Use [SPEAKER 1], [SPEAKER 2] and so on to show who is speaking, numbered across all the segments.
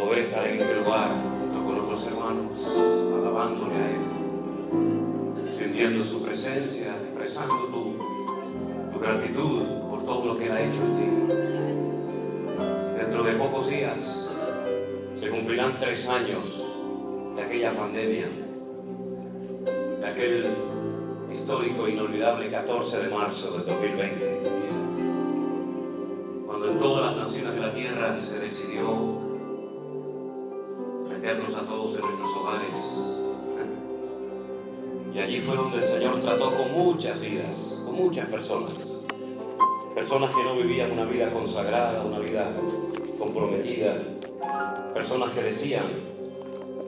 [SPEAKER 1] poder estar en este lugar junto con otros hermanos, alabándole a Él, sintiendo su presencia, expresando tu gratitud por todo lo que Él ha hecho en ti. Dentro de pocos días se cumplirán 3 años de aquella pandemia, de aquel histórico e inolvidable 14 de marzo del 2020, cuando en todas las naciones de la tierra se decidió meternos a todos en nuestros hogares. Y allí fue donde el Señor trató con muchas vidas, con muchas personas que no vivían una vida consagrada, una vida comprometida, personas que decían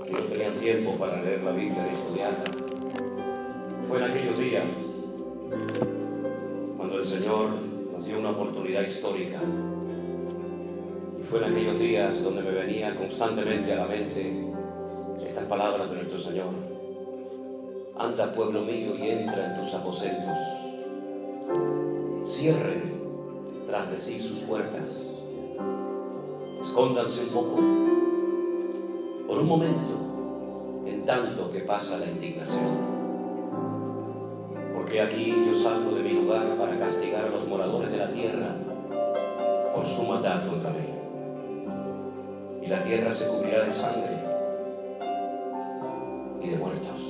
[SPEAKER 1] que no tenían tiempo para leer la Biblia y estudiarla. Fue en aquellos días cuando el Señor nos dio una oportunidad histórica. Y fue en aquellos días donde me venía constantemente a la mente estas palabras de nuestro Señor: anda, pueblo mío, y entra en tus aposentos. Cierren tras de sí sus puertas. Escóndanse un poco, por un momento, en tanto que pasa la indignación. Porque aquí yo salgo de mi lugar para castigar a los moradores de la tierra por su maldad contra mí. Y la tierra se cubrirá de sangre y de muertos.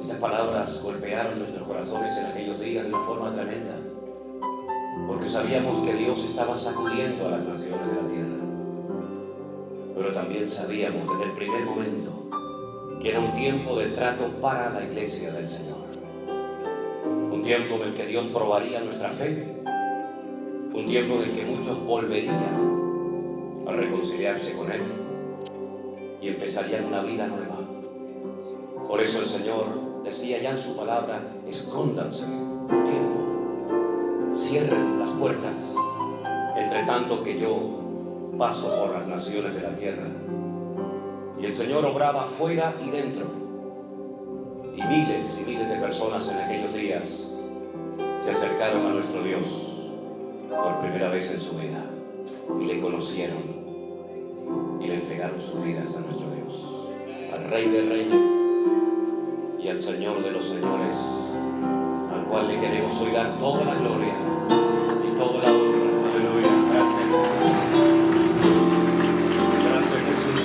[SPEAKER 1] Estas palabras golpearon nuestros corazones en aquellos días de una forma tremenda, porque sabíamos que Dios estaba sacudiendo a las naciones de la tierra. Pero también sabíamos desde el primer momento que era un tiempo de trato para la iglesia del Señor. Un tiempo en el que Dios probaría nuestra fe, un tiempo en el que muchos volverían a reconciliarse con Él y empezarían una vida nueva. Por eso el Señor decía ya en su palabra: escóndanse un tiempo, cierren las puertas, entre tanto que yo paso por las naciones de la tierra. Y el Señor obraba fuera y dentro. Y miles de personas en aquellos días se acercaron a nuestro Dios por primera vez en su vida y le conocieron y le entregaron sus vidas a nuestro Dios, al Rey de Reyes y al Señor de los Señores, al cual le queremos hoy dar toda la gloria y toda la honra. Aleluya. Gracias, Jesús. Gracias, Jesús.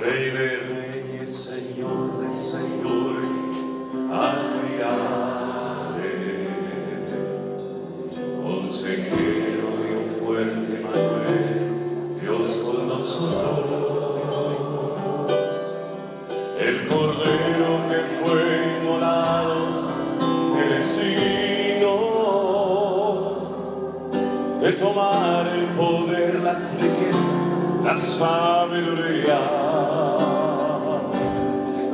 [SPEAKER 1] Rey de reyes, Señor de señores, admirable, consejero, Dios fuerte, Manuel, Dios con nosotros, el Cordero que fue inmolado, el signo de tomar el poder, las riquezas, la sabiduría,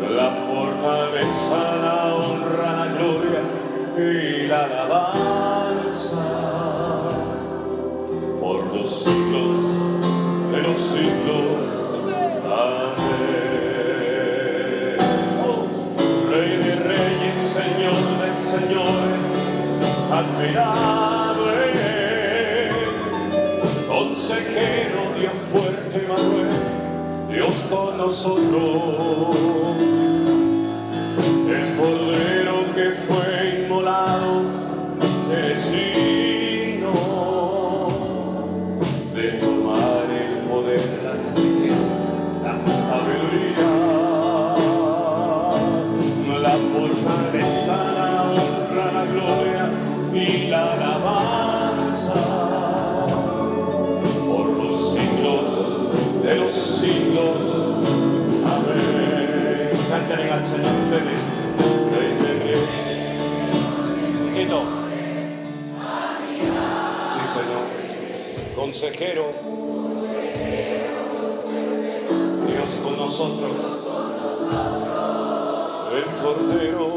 [SPEAKER 1] la fortaleza, la honra, la gloria y la alabanza por los siglos de los siglos. Amén. Oh, Rey de reyes, Señor de señores, admirable, consejero, Dios fuerte, Manuel, Dios con nosotros, el Cordero que fue inmolado, el signo de tomar el poder, las riquezas, la sabiduría, la fortaleza, la honra, la gloria y la alabanza de los siglos. Amén. Canten al Señor ustedes. Rey de reyes. Quito. Sí, Señor. Consejero. Dios con nosotros. El Cordero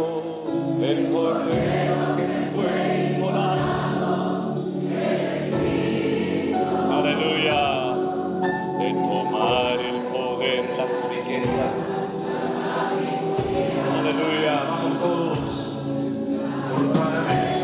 [SPEAKER 1] que fue inmolado. Aleluya. De tomar el poder, las riquezas. Aleluya, vamos todos. Fortaleza.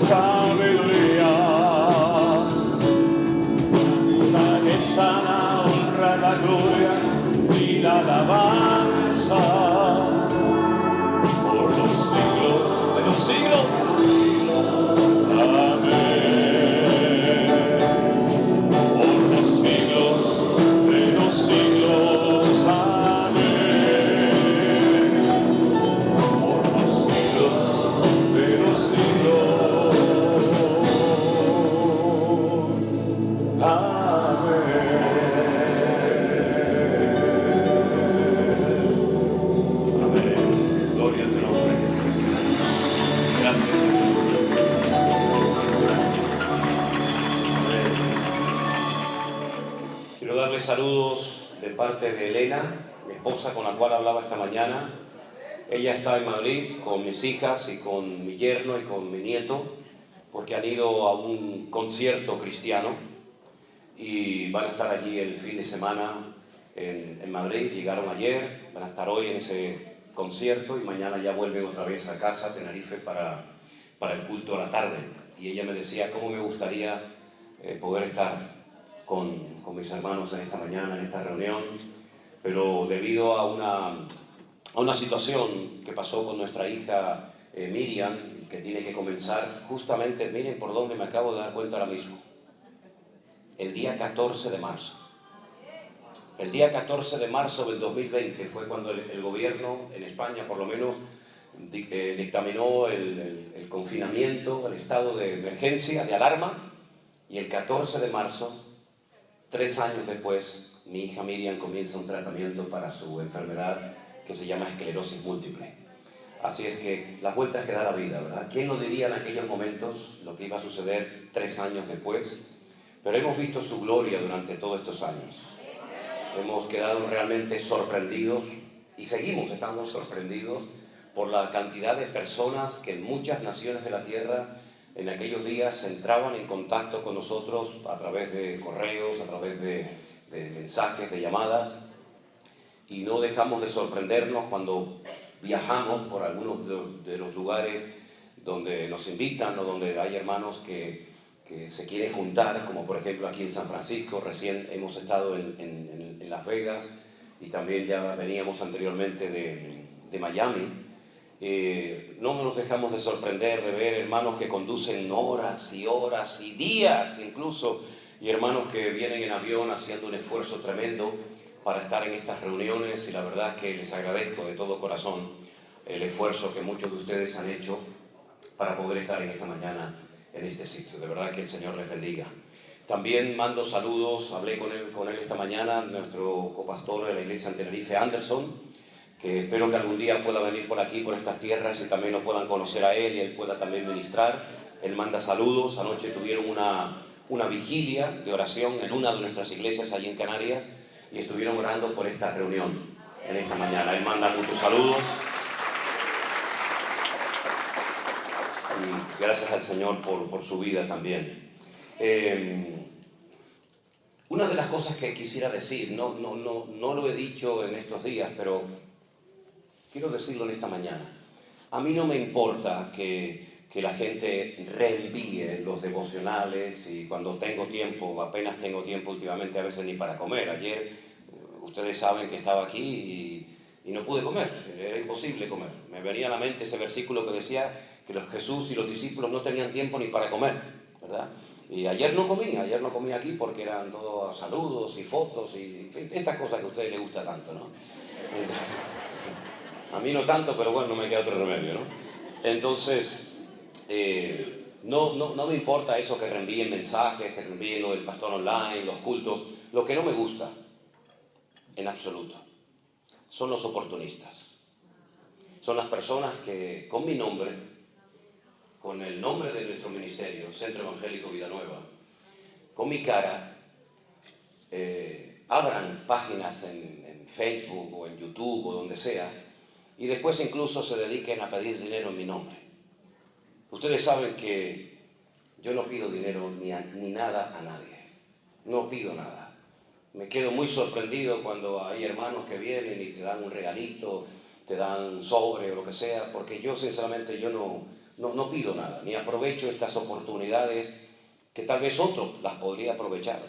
[SPEAKER 1] sabiduría. Dale sana honra, la gloria y la alabanza por los siglos de los siglos. Amén. Por los siglos de los siglos. Amén. Por los siglos de los siglos. Amén. Amén. Gloria a tu nombre, Jesús. Gracias. Quiero darle saludos de parte de Elena, mi esposa con la cual hablaba esta mañana. Ella está en Madrid con mis hijas y con mi yerno y con mi nieto, porque han ido a un concierto cristiano y van a estar allí el fin de semana en Madrid. Llegaron ayer, van a estar hoy en ese concierto y mañana ya vuelven otra vez a casa, a Tenerife, para el culto a la tarde. Y ella me decía cómo me gustaría poder estar con mis hermanos en esta mañana, en esta reunión, pero debido a una situación que pasó con nuestra hija Miriam, que tiene que comenzar justamente, miren por dónde me acabo de dar cuenta ahora mismo, el día 14 de marzo. El día 14 de marzo del 2020 fue cuando el gobierno en España, por lo menos, dictaminó el confinamiento, el estado de emergencia, de alarma, y el 14 de marzo, 3 años después, mi hija Miriam comienza un tratamiento para su enfermedad que se llama esclerosis múltiple. Así es que las vueltas que da la vida, ¿verdad? ¿Quién nos diría en aquellos momentos lo que iba a suceder 3 años después? Pero hemos visto su gloria durante todos estos años. Hemos quedado realmente sorprendidos y seguimos estando sorprendidos por la cantidad de personas que en muchas naciones de la tierra en aquellos días entraban en contacto con nosotros a través de correos, a través de mensajes, de llamadas, y no dejamos de sorprendernos cuando viajamos por algunos de los lugares donde nos invitan o donde hay hermanos que se quieren juntar, como por ejemplo aquí en San Francisco. Recién hemos estado en Las Vegas y también ya veníamos anteriormente de Miami. No nos dejamos de sorprender de ver hermanos que conducen horas y horas y días incluso, y hermanos que vienen en avión haciendo un esfuerzo tremendo para estar en estas reuniones, y la verdad es que les agradezco de todo corazón el esfuerzo que muchos de ustedes han hecho para poder estar en esta mañana en este sitio. De verdad que el Señor les bendiga. También mando saludos, hablé con él esta mañana, nuestro copastor de la iglesia en Tenerife, Anderson, que espero que algún día pueda venir por aquí, por estas tierras, y también lo puedan conocer a él y él pueda también ministrar. Él manda saludos. Anoche tuvieron una vigilia de oración en una de nuestras iglesias allí en Canarias y estuvieron orando por esta reunión en esta mañana. Él manda muchos saludos y gracias al Señor por su vida también. Una de las cosas que quisiera decir, no lo he dicho en estos días, pero quiero decirlo en esta mañana. A mí no me importa que la gente reenvíe los devocionales, y cuando tengo tiempo, apenas tengo tiempo últimamente, a veces ni para comer. Ayer, ustedes saben que estaba aquí y no pude comer, era imposible comer. Me venía a la mente ese versículo que decía que Jesús y los discípulos no tenían tiempo ni para comer, ¿verdad? Y ayer no comí aquí porque eran todos saludos y fotos y estas cosas que a ustedes les gusta tanto, ¿no? Entonces, a mí no tanto, pero bueno, no me queda otro remedio, ¿no? Entonces, no me importa eso, que reenvíen mensajes, que reenvíen lo del pastor online, los cultos. Lo que no me gusta, en absoluto, son los oportunistas. Son las personas que, con mi nombre, con el nombre de nuestro ministerio, Centro Evangélico Vida Nueva, con mi cara, abran páginas en Facebook o en YouTube o donde sea, y después incluso se dediquen a pedir dinero en mi nombre. Ustedes saben que yo no pido dinero ni nada a nadie. No pido nada. Me quedo muy sorprendido cuando hay hermanos que vienen y te dan un regalito, te dan un sobre o lo que sea, porque yo sinceramente yo no pido nada, ni aprovecho estas oportunidades que tal vez otro las podría aprovechar.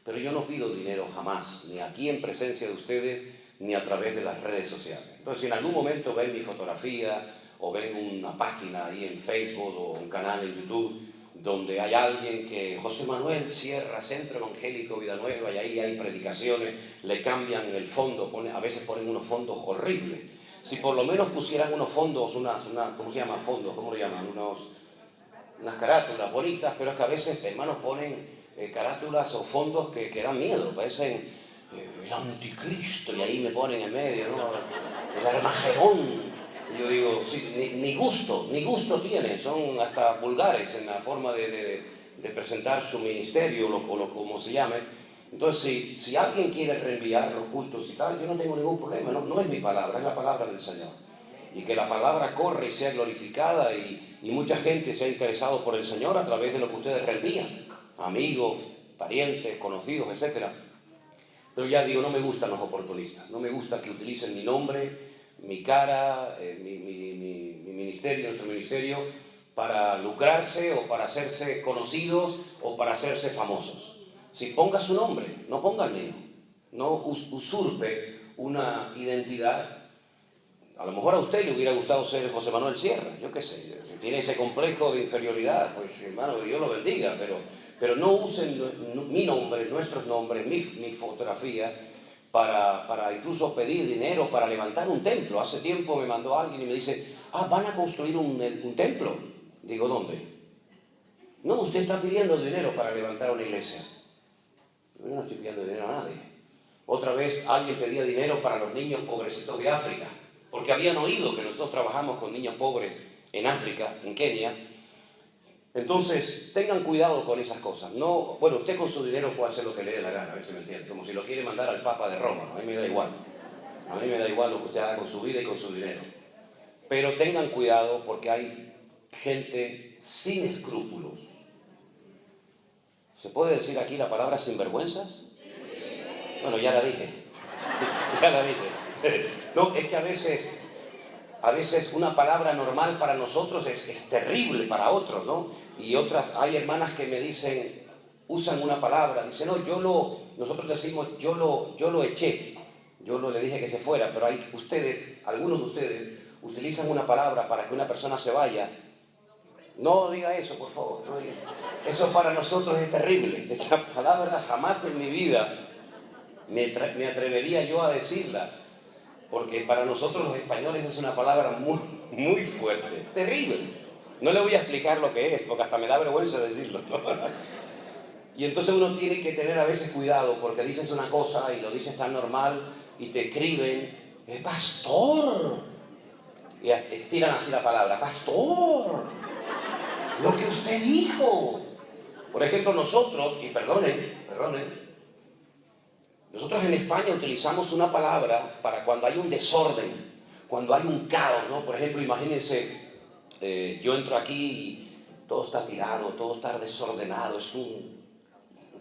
[SPEAKER 1] Pero yo no pido dinero jamás, ni aquí en presencia de ustedes, ni a través de las redes sociales. Entonces, si en algún momento ven mi fotografía o ven una página ahí en Facebook o un canal en YouTube donde hay alguien que, José Manuel Sierra, Centro Evangélico Vida Nueva, y ahí hay predicaciones, le cambian el fondo, a veces ponen unos fondos horribles. Si por lo menos pusieran unos fondos, ¿cómo se llama? Fondos, ¿cómo lo llaman? Unas carátulas bonitas, pero es que a veces, hermanos, ponen carátulas o fondos que dan miedo, parecen el anticristo, y ahí me ponen en medio, ¿no? El Armagedón. Y yo digo, sí, ni gusto tienen, son hasta vulgares en la forma de presentar su ministerio o como se llame. Entonces, si alguien quiere reenviar los cultos y tal, yo no tengo ningún problema, no es mi palabra, es la palabra del Señor. Y que la palabra corre y sea glorificada y mucha gente sea interesado por el Señor a través de lo que ustedes reenvían, amigos, parientes, conocidos, etc. Pero ya digo, no me gustan los oportunistas, no me gusta que utilicen mi nombre, mi cara, mi ministerio, nuestro ministerio, para lucrarse o para hacerse conocidos o para hacerse famosos. Si ponga su nombre, no ponga el mío, no usurpe una identidad. A lo mejor a usted le hubiera gustado ser José Manuel Sierra, yo qué sé, si tiene ese complejo de inferioridad, pues hermano, Dios lo bendiga, pero no usen mi nombre, nuestros nombres, mi fotografía, para incluso pedir dinero para levantar un templo. Hace tiempo me mandó alguien y me dice, ¿van a construir un templo? Digo, ¿dónde? No, usted está pidiendo dinero para levantar una iglesia. Yo no estoy pidiendo dinero a nadie. Otra vez alguien pedía dinero para los niños pobrecitos de África, porque habían oído que nosotros trabajamos con niños pobres en África, en Kenia. Entonces, tengan cuidado con esas cosas. No, bueno, usted con su dinero puede hacer lo que le dé la gana, a ver si me entiende, como si lo quiere mandar al Papa de Roma. A mí me da igual. A mí me da igual lo que usted haga con su vida y con su dinero. Pero tengan cuidado porque hay gente sin escrúpulos. ¿Se puede decir aquí la palabra sinvergüenzas? Bueno, ya la dije. Ya la dije. No, es que a veces una palabra normal para nosotros es terrible para otros, ¿no? Y hay hermanas que me dicen, usan una palabra, dicen, no, nosotros decimos, yo lo eché, le dije que se fuera, pero algunos de ustedes utilizan una palabra para que una persona se vaya. No diga eso, por favor, no diga. Eso para nosotros es terrible. Esa palabra jamás en mi vida me atrevería yo a decirla, porque para nosotros los españoles es una palabra muy, muy fuerte, terrible. No le voy a explicar lo que es, porque hasta me da vergüenza decirlo, ¿no? Y entonces uno tiene que tener a veces cuidado, porque dices una cosa y lo dices tan normal y te escriben, pastor, y estiran así la palabra, pastor, lo que usted dijo. Por ejemplo, nosotros, y perdonen, nosotros en España utilizamos una palabra para cuando hay un desorden, cuando hay un caos, ¿no? Por ejemplo, imagínense, yo entro aquí y todo está tirado, todo está desordenado, es un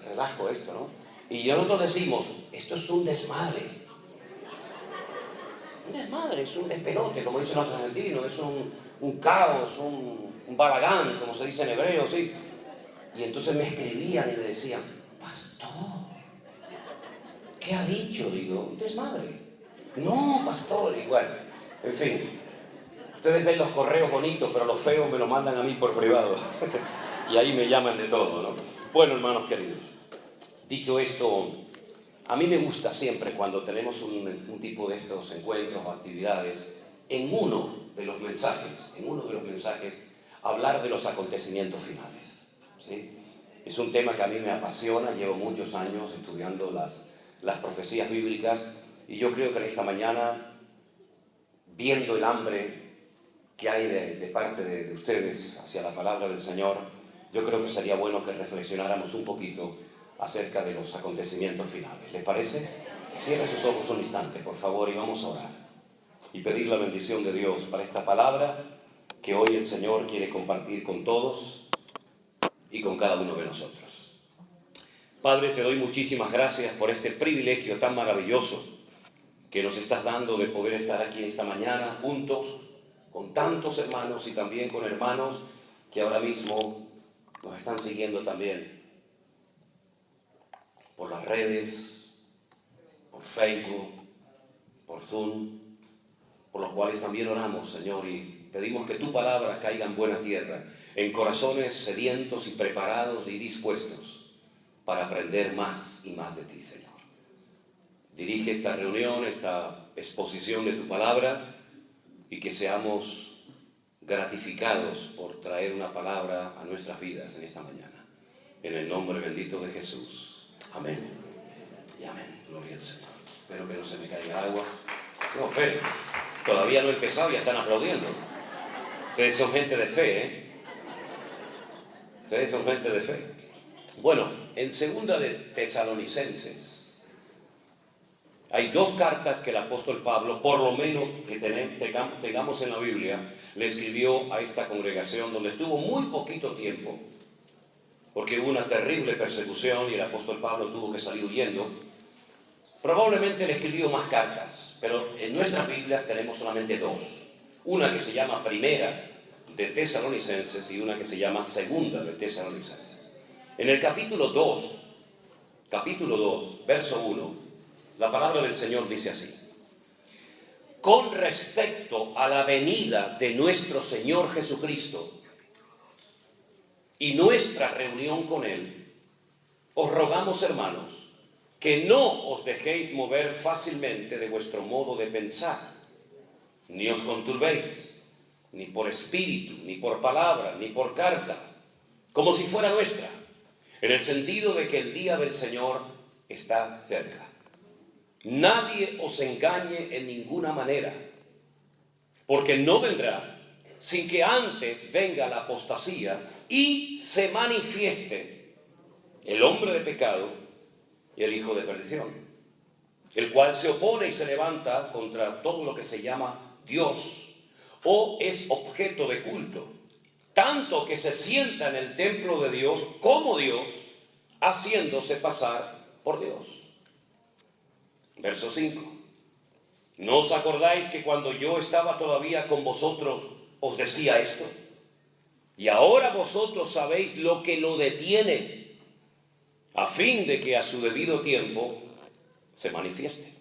[SPEAKER 1] relajo esto, ¿no? Y nosotros decimos, esto es un desmadre. Un desmadre, es un despelote, como dicen los argentinos, es un caos, un balagán, como se dice en hebreo, ¿sí? Y entonces me escribían y me decían, pastor, ¿qué ha dicho? Digo, un desmadre. No, pastor, igual. En fin, ustedes ven los correos bonitos, pero los feos me lo mandan a mí por privado. Y ahí me llaman de todo, ¿no? Bueno, hermanos queridos, dicho esto, a mí me gusta siempre cuando tenemos un tipo de estos encuentros o actividades, en uno de los mensajes, hablar de los acontecimientos finales, ¿sí? Es un tema que a mí me apasiona, llevo muchos años estudiando las profecías bíblicas, y yo creo que en esta mañana, viendo el hambre que hay de parte de ustedes hacia la palabra del Señor, yo creo que sería bueno que reflexionáramos un poquito acerca de los acontecimientos finales. ¿Les parece? Cierre sus ojos un instante, por favor, y vamos a orar y pedir la bendición de Dios para esta palabra que hoy el Señor quiere compartir con todos y con cada uno de nosotros. Padre, te doy muchísimas gracias por este privilegio tan maravilloso que nos estás dando de poder estar aquí esta mañana juntos con tantos hermanos y también con hermanos que ahora mismo nos están siguiendo también por las redes, por Facebook, por Zoom, por los cuales también oramos, Señor, y pedimos que tu palabra caiga en buena tierra, en corazones sedientos y preparados y dispuestos para aprender más y más de ti, Señor. Dirige esta reunión, esta exposición de tu palabra, y que seamos gratificados por traer una palabra a nuestras vidas en esta mañana. En el nombre bendito de Jesús. Amén. Y amén. Gloria al Señor. Espero que no se me caiga agua. No, esperen. Todavía no he empezado y ya están aplaudiendo. Ustedes son gente de fe, ¿eh? Ustedes son gente de fe. Bueno, en segunda de Tesalonicenses hay dos cartas que el apóstol Pablo, por lo menos que tengamos en la Biblia, le escribió a esta congregación donde estuvo muy poquito tiempo, porque hubo una terrible persecución y el apóstol Pablo tuvo que salir huyendo. Probablemente le escribió más cartas, pero en nuestras Biblias tenemos solamente dos. Una que se llama Primera de Tesalonicenses y una que se llama Segunda de Tesalonicenses. En el capítulo 2, verso 1, la palabra del Señor dice así: con respecto a la venida de nuestro Señor Jesucristo y nuestra reunión con Él, os rogamos, hermanos, que no os dejéis mover fácilmente de vuestro modo de pensar, ni os conturbéis, ni por espíritu, ni por palabra, ni por carta, como si fuera nuestra, en el sentido de que el día del Señor está cerca. Nadie os engañe en ninguna manera, porque no vendrá sin que antes venga la apostasía y se manifieste el hombre de pecado y el hijo de perdición, el cual se opone y se levanta contra todo lo que se llama Dios o es objeto de culto, tanto que se sienta en el templo de Dios como Dios, haciéndose pasar por Dios. Verso 5. ¿No os acordáis que cuando yo estaba todavía con vosotros os decía esto? Y ahora vosotros sabéis lo que lo detiene, a fin de que a su debido tiempo se manifieste.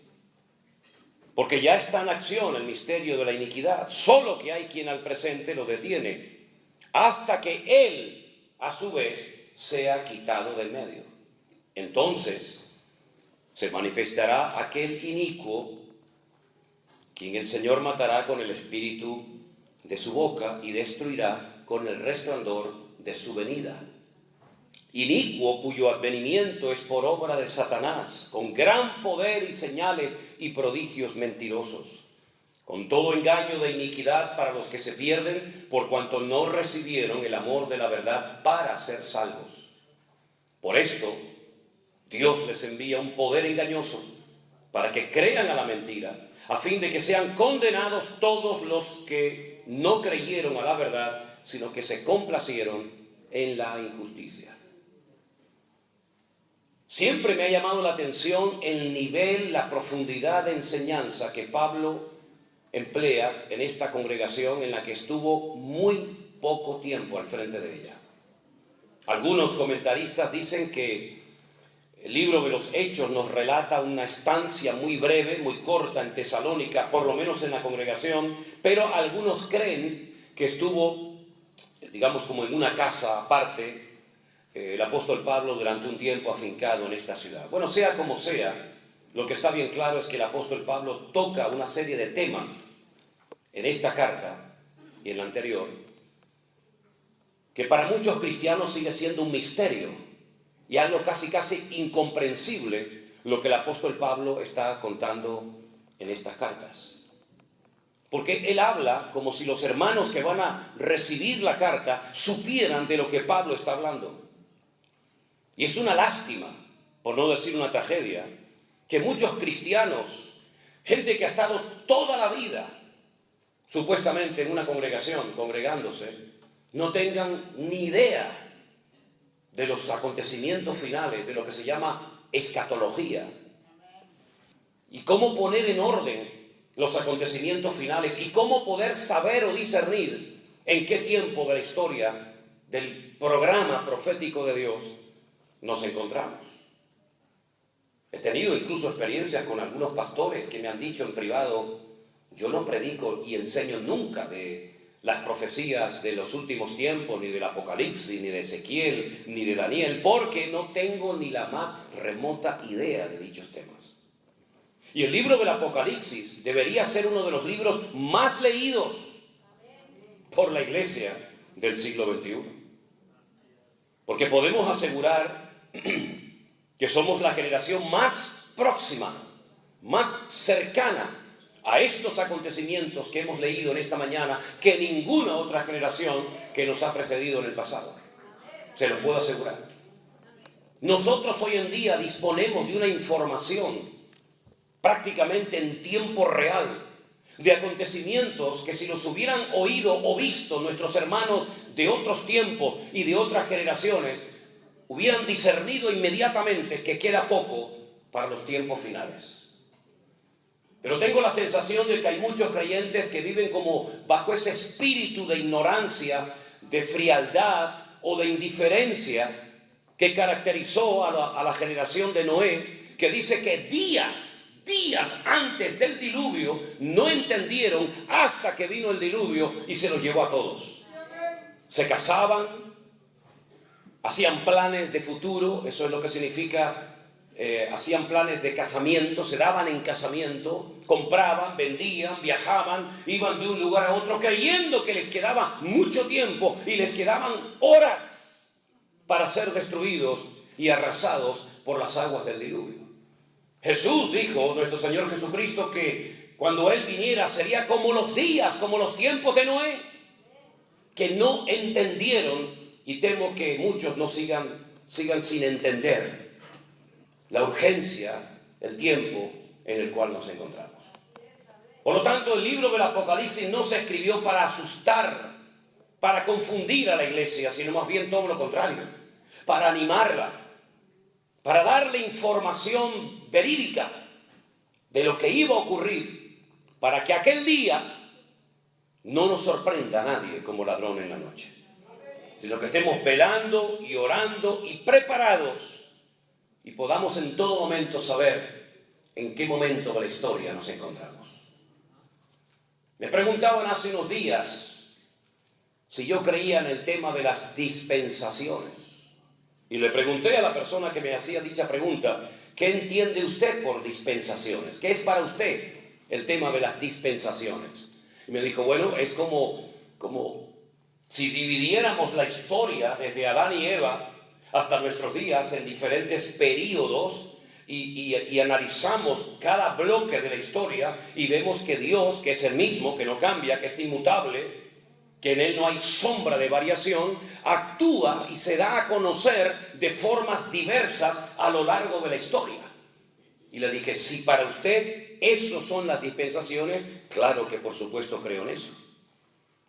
[SPEAKER 1] Porque ya está en acción el misterio de la iniquidad, solo que hay quien al presente lo detiene, hasta que él, a su vez, sea quitado del medio. Entonces se manifestará aquel inicuo, quien el Señor matará con el espíritu de su boca y destruirá con el resplandor de su venida. Inicuo cuyo advenimiento es por obra de Satanás, con gran poder y señales y prodigios mentirosos, con todo engaño de iniquidad para los que se pierden, por cuanto no recibieron el amor de la verdad para ser salvos. Por esto, Dios les envía un poder engañoso para que crean a la mentira, a fin de que sean condenados todos los que no creyeron a la verdad, sino que se complacieron en la injusticia. Siempre me ha llamado la atención el nivel, la profundidad de enseñanza que Pablo emplea en esta congregación en la que estuvo muy poco tiempo al frente de ella. Algunos comentaristas dicen que el libro de los Hechos nos relata una estancia muy breve, muy corta en Tesalónica, por lo menos en la congregación, pero algunos creen que estuvo, digamos, como en una casa aparte, el apóstol Pablo durante un tiempo afincado en esta ciudad. Bueno, sea como sea, lo que está bien claro es que el apóstol Pablo toca una serie de temas en esta carta y en la anterior, que para muchos cristianos sigue siendo un misterio y algo casi incomprensible lo que el apóstol Pablo está contando en estas cartas. Porque él habla como si los hermanos que van a recibir la carta supieran de lo que Pablo está hablando. Y es una lástima, por no decir una tragedia, que muchos cristianos, gente que ha estado toda la vida supuestamente en una congregación, congregándose, no tengan ni idea de los acontecimientos finales, de lo que se llama escatología, y cómo poner en orden los acontecimientos finales y cómo poder saber o discernir en qué tiempo de la historia del programa profético de Dios nos encontramos. He tenido incluso experiencias con algunos pastores que me han dicho en privado: yo no predico y enseño nunca de las profecías de los últimos tiempos, ni del Apocalipsis, ni de Ezequiel, ni de Daniel, porque no tengo ni la más remota idea de dichos temas. Y el libro del Apocalipsis debería ser uno de los libros más leídos por la iglesia del siglo XXI. Porque podemos asegurar que somos la generación más próxima, más cercana a estos acontecimientos que hemos leído en esta mañana que ninguna otra generación que nos ha precedido en el pasado. Se lo puedo asegurar. Nosotros hoy en día disponemos de una información prácticamente en tiempo real de acontecimientos que si los hubieran oído o visto nuestros hermanos de otros tiempos y de otras generaciones, hubieran discernido inmediatamente que queda poco para los tiempos finales. Pero tengo la sensación de que hay muchos creyentes que viven como bajo ese espíritu de ignorancia, de frialdad o de indiferencia que caracterizó a la generación de Noé, que dice que días antes del diluvio no entendieron hasta que vino el diluvio y se los llevó a todos. Se casaban, hacían planes de futuro, eso es lo que significa. Hacían planes de casamiento, se daban en casamiento, compraban, vendían, viajaban, iban de un lugar a otro creyendo que les quedaba mucho tiempo y les quedaban horas para ser destruidos y arrasados por las aguas del diluvio. Jesús dijo, nuestro Señor Jesucristo, que cuando Él viniera sería como los días, como los tiempos de Noé, que no entendieron, y temo que muchos no sigan sin entender la urgencia, el tiempo en el cual nos encontramos. Por lo tanto, el libro del Apocalipsis no se escribió para asustar, para confundir a la iglesia, sino más bien todo lo contrario, para animarla, para darle información verídica de lo que iba a ocurrir, para que aquel día no nos sorprenda a nadie como ladrón en la noche, sino que estemos velando y orando y preparados y podamos en todo momento saber en qué momento de la historia nos encontramos. Me preguntaban hace unos días si yo creía en el tema de las dispensaciones. Y le pregunté a la persona que me hacía dicha pregunta, ¿qué entiende usted por dispensaciones? ¿Qué es para usted el tema de las dispensaciones? Y me dijo, bueno, es como si dividiéramos la historia desde Adán y Eva hasta nuestros días en diferentes períodos y analizamos cada bloque de la historia y vemos que Dios, que es el mismo, que no cambia, que es inmutable, que en Él no hay sombra de variación, actúa y se da a conocer de formas diversas a lo largo de la historia. Y le dije, si para usted eso son las dispensaciones, claro que por supuesto creo en eso.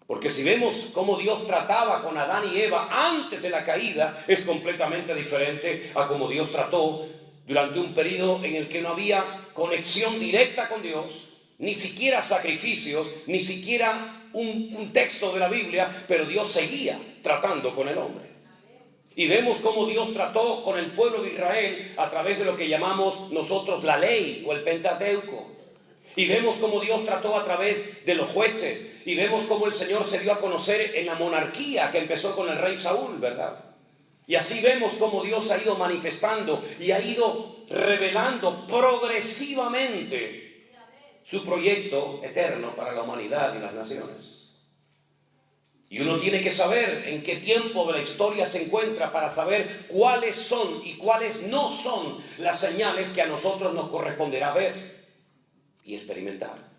[SPEAKER 1] Porque si vemos cómo Dios trataba con Adán y Eva antes de la caída, es completamente diferente a cómo Dios trató durante un periodo en el que no había conexión directa con Dios, ni siquiera sacrificios, ni siquiera un texto de la Biblia, pero Dios seguía tratando con el hombre. Y vemos cómo Dios trató con el pueblo de Israel a través de lo que llamamos nosotros la ley o el Pentateuco. Y vemos cómo Dios trató a través de los jueces. Y vemos cómo el Señor se dio a conocer en la monarquía que empezó con el rey Saúl, ¿verdad? Y así vemos cómo Dios ha ido manifestando y ha ido revelando progresivamente su proyecto eterno para la humanidad y las naciones. Y uno tiene que saber en qué tiempo de la historia se encuentra para saber cuáles son y cuáles no son las señales que a nosotros nos corresponderá ver y experimentar.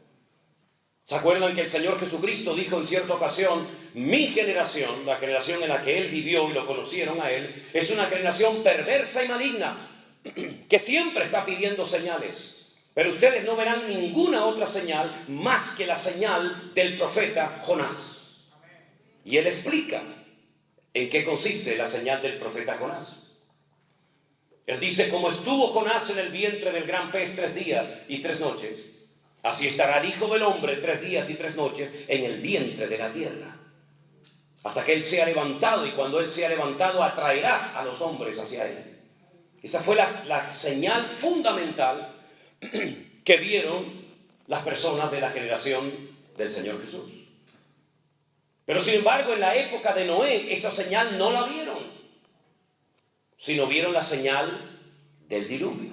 [SPEAKER 1] ¿Se acuerdan que el Señor Jesucristo dijo en cierta ocasión, mi generación, la generación en la que Él vivió y lo conocieron a Él, es una generación perversa y maligna, que siempre está pidiendo señales, pero ustedes no verán ninguna otra señal más que la señal del profeta Jonás? Y Él explica en qué consiste la señal del profeta Jonás. Él dice, como estuvo Jonás en el vientre del gran pez 3 días y 3 noches, Así estará el Hijo del Hombre 3 días y 3 noches en el vientre de la tierra, hasta que Él sea levantado, y cuando Él sea levantado atraerá a los hombres hacia Él. Esa fue la señal fundamental que vieron las personas de la generación del Señor Jesús. Pero sin embargo, en la época de Noé, esa señal no la vieron, sino vieron la señal del diluvio.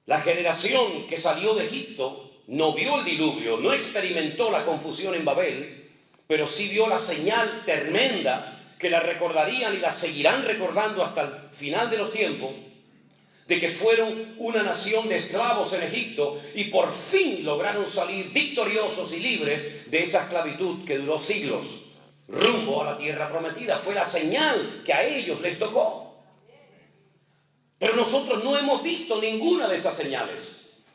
[SPEAKER 1] La generación que salió de Egipto no vio el diluvio, no experimentó la confusión en Babel, pero sí vio la señal tremenda que la recordarían y la seguirán recordando hasta el final de los tiempos, de que fueron una nación de esclavos en Egipto y por fin lograron salir victoriosos y libres de esa esclavitud que duró siglos, rumbo a la tierra prometida. Fue la señal que a ellos les tocó. Pero nosotros no hemos visto ninguna de esas señales.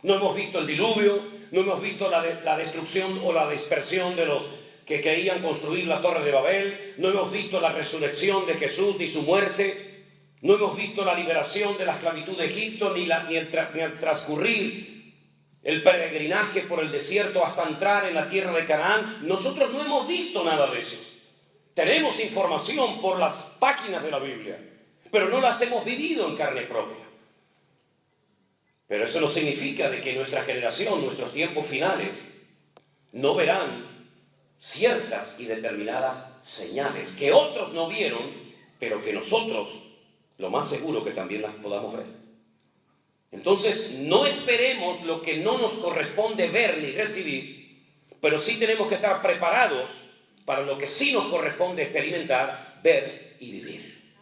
[SPEAKER 1] No hemos visto el diluvio, no hemos visto la destrucción o la dispersión de los que querían construir la Torre de Babel, no hemos visto la resurrección de Jesús ni su muerte, no hemos visto la liberación de la esclavitud de Egipto, ni el transcurrir el peregrinaje por el desierto hasta entrar en la tierra de Canaán. Nosotros no hemos visto nada de eso. Tenemos información por las páginas de la Biblia, pero no las hemos vivido en carne propia. Pero eso no significa de que nuestra generación, nuestros tiempos finales, no verán ciertas y determinadas señales que otros no vieron, pero que nosotros, lo más seguro que también las podamos ver. Entonces, no esperemos lo que no nos corresponde ver ni recibir, pero sí tenemos que estar preparados para lo que sí nos corresponde experimentar, ver y vivir.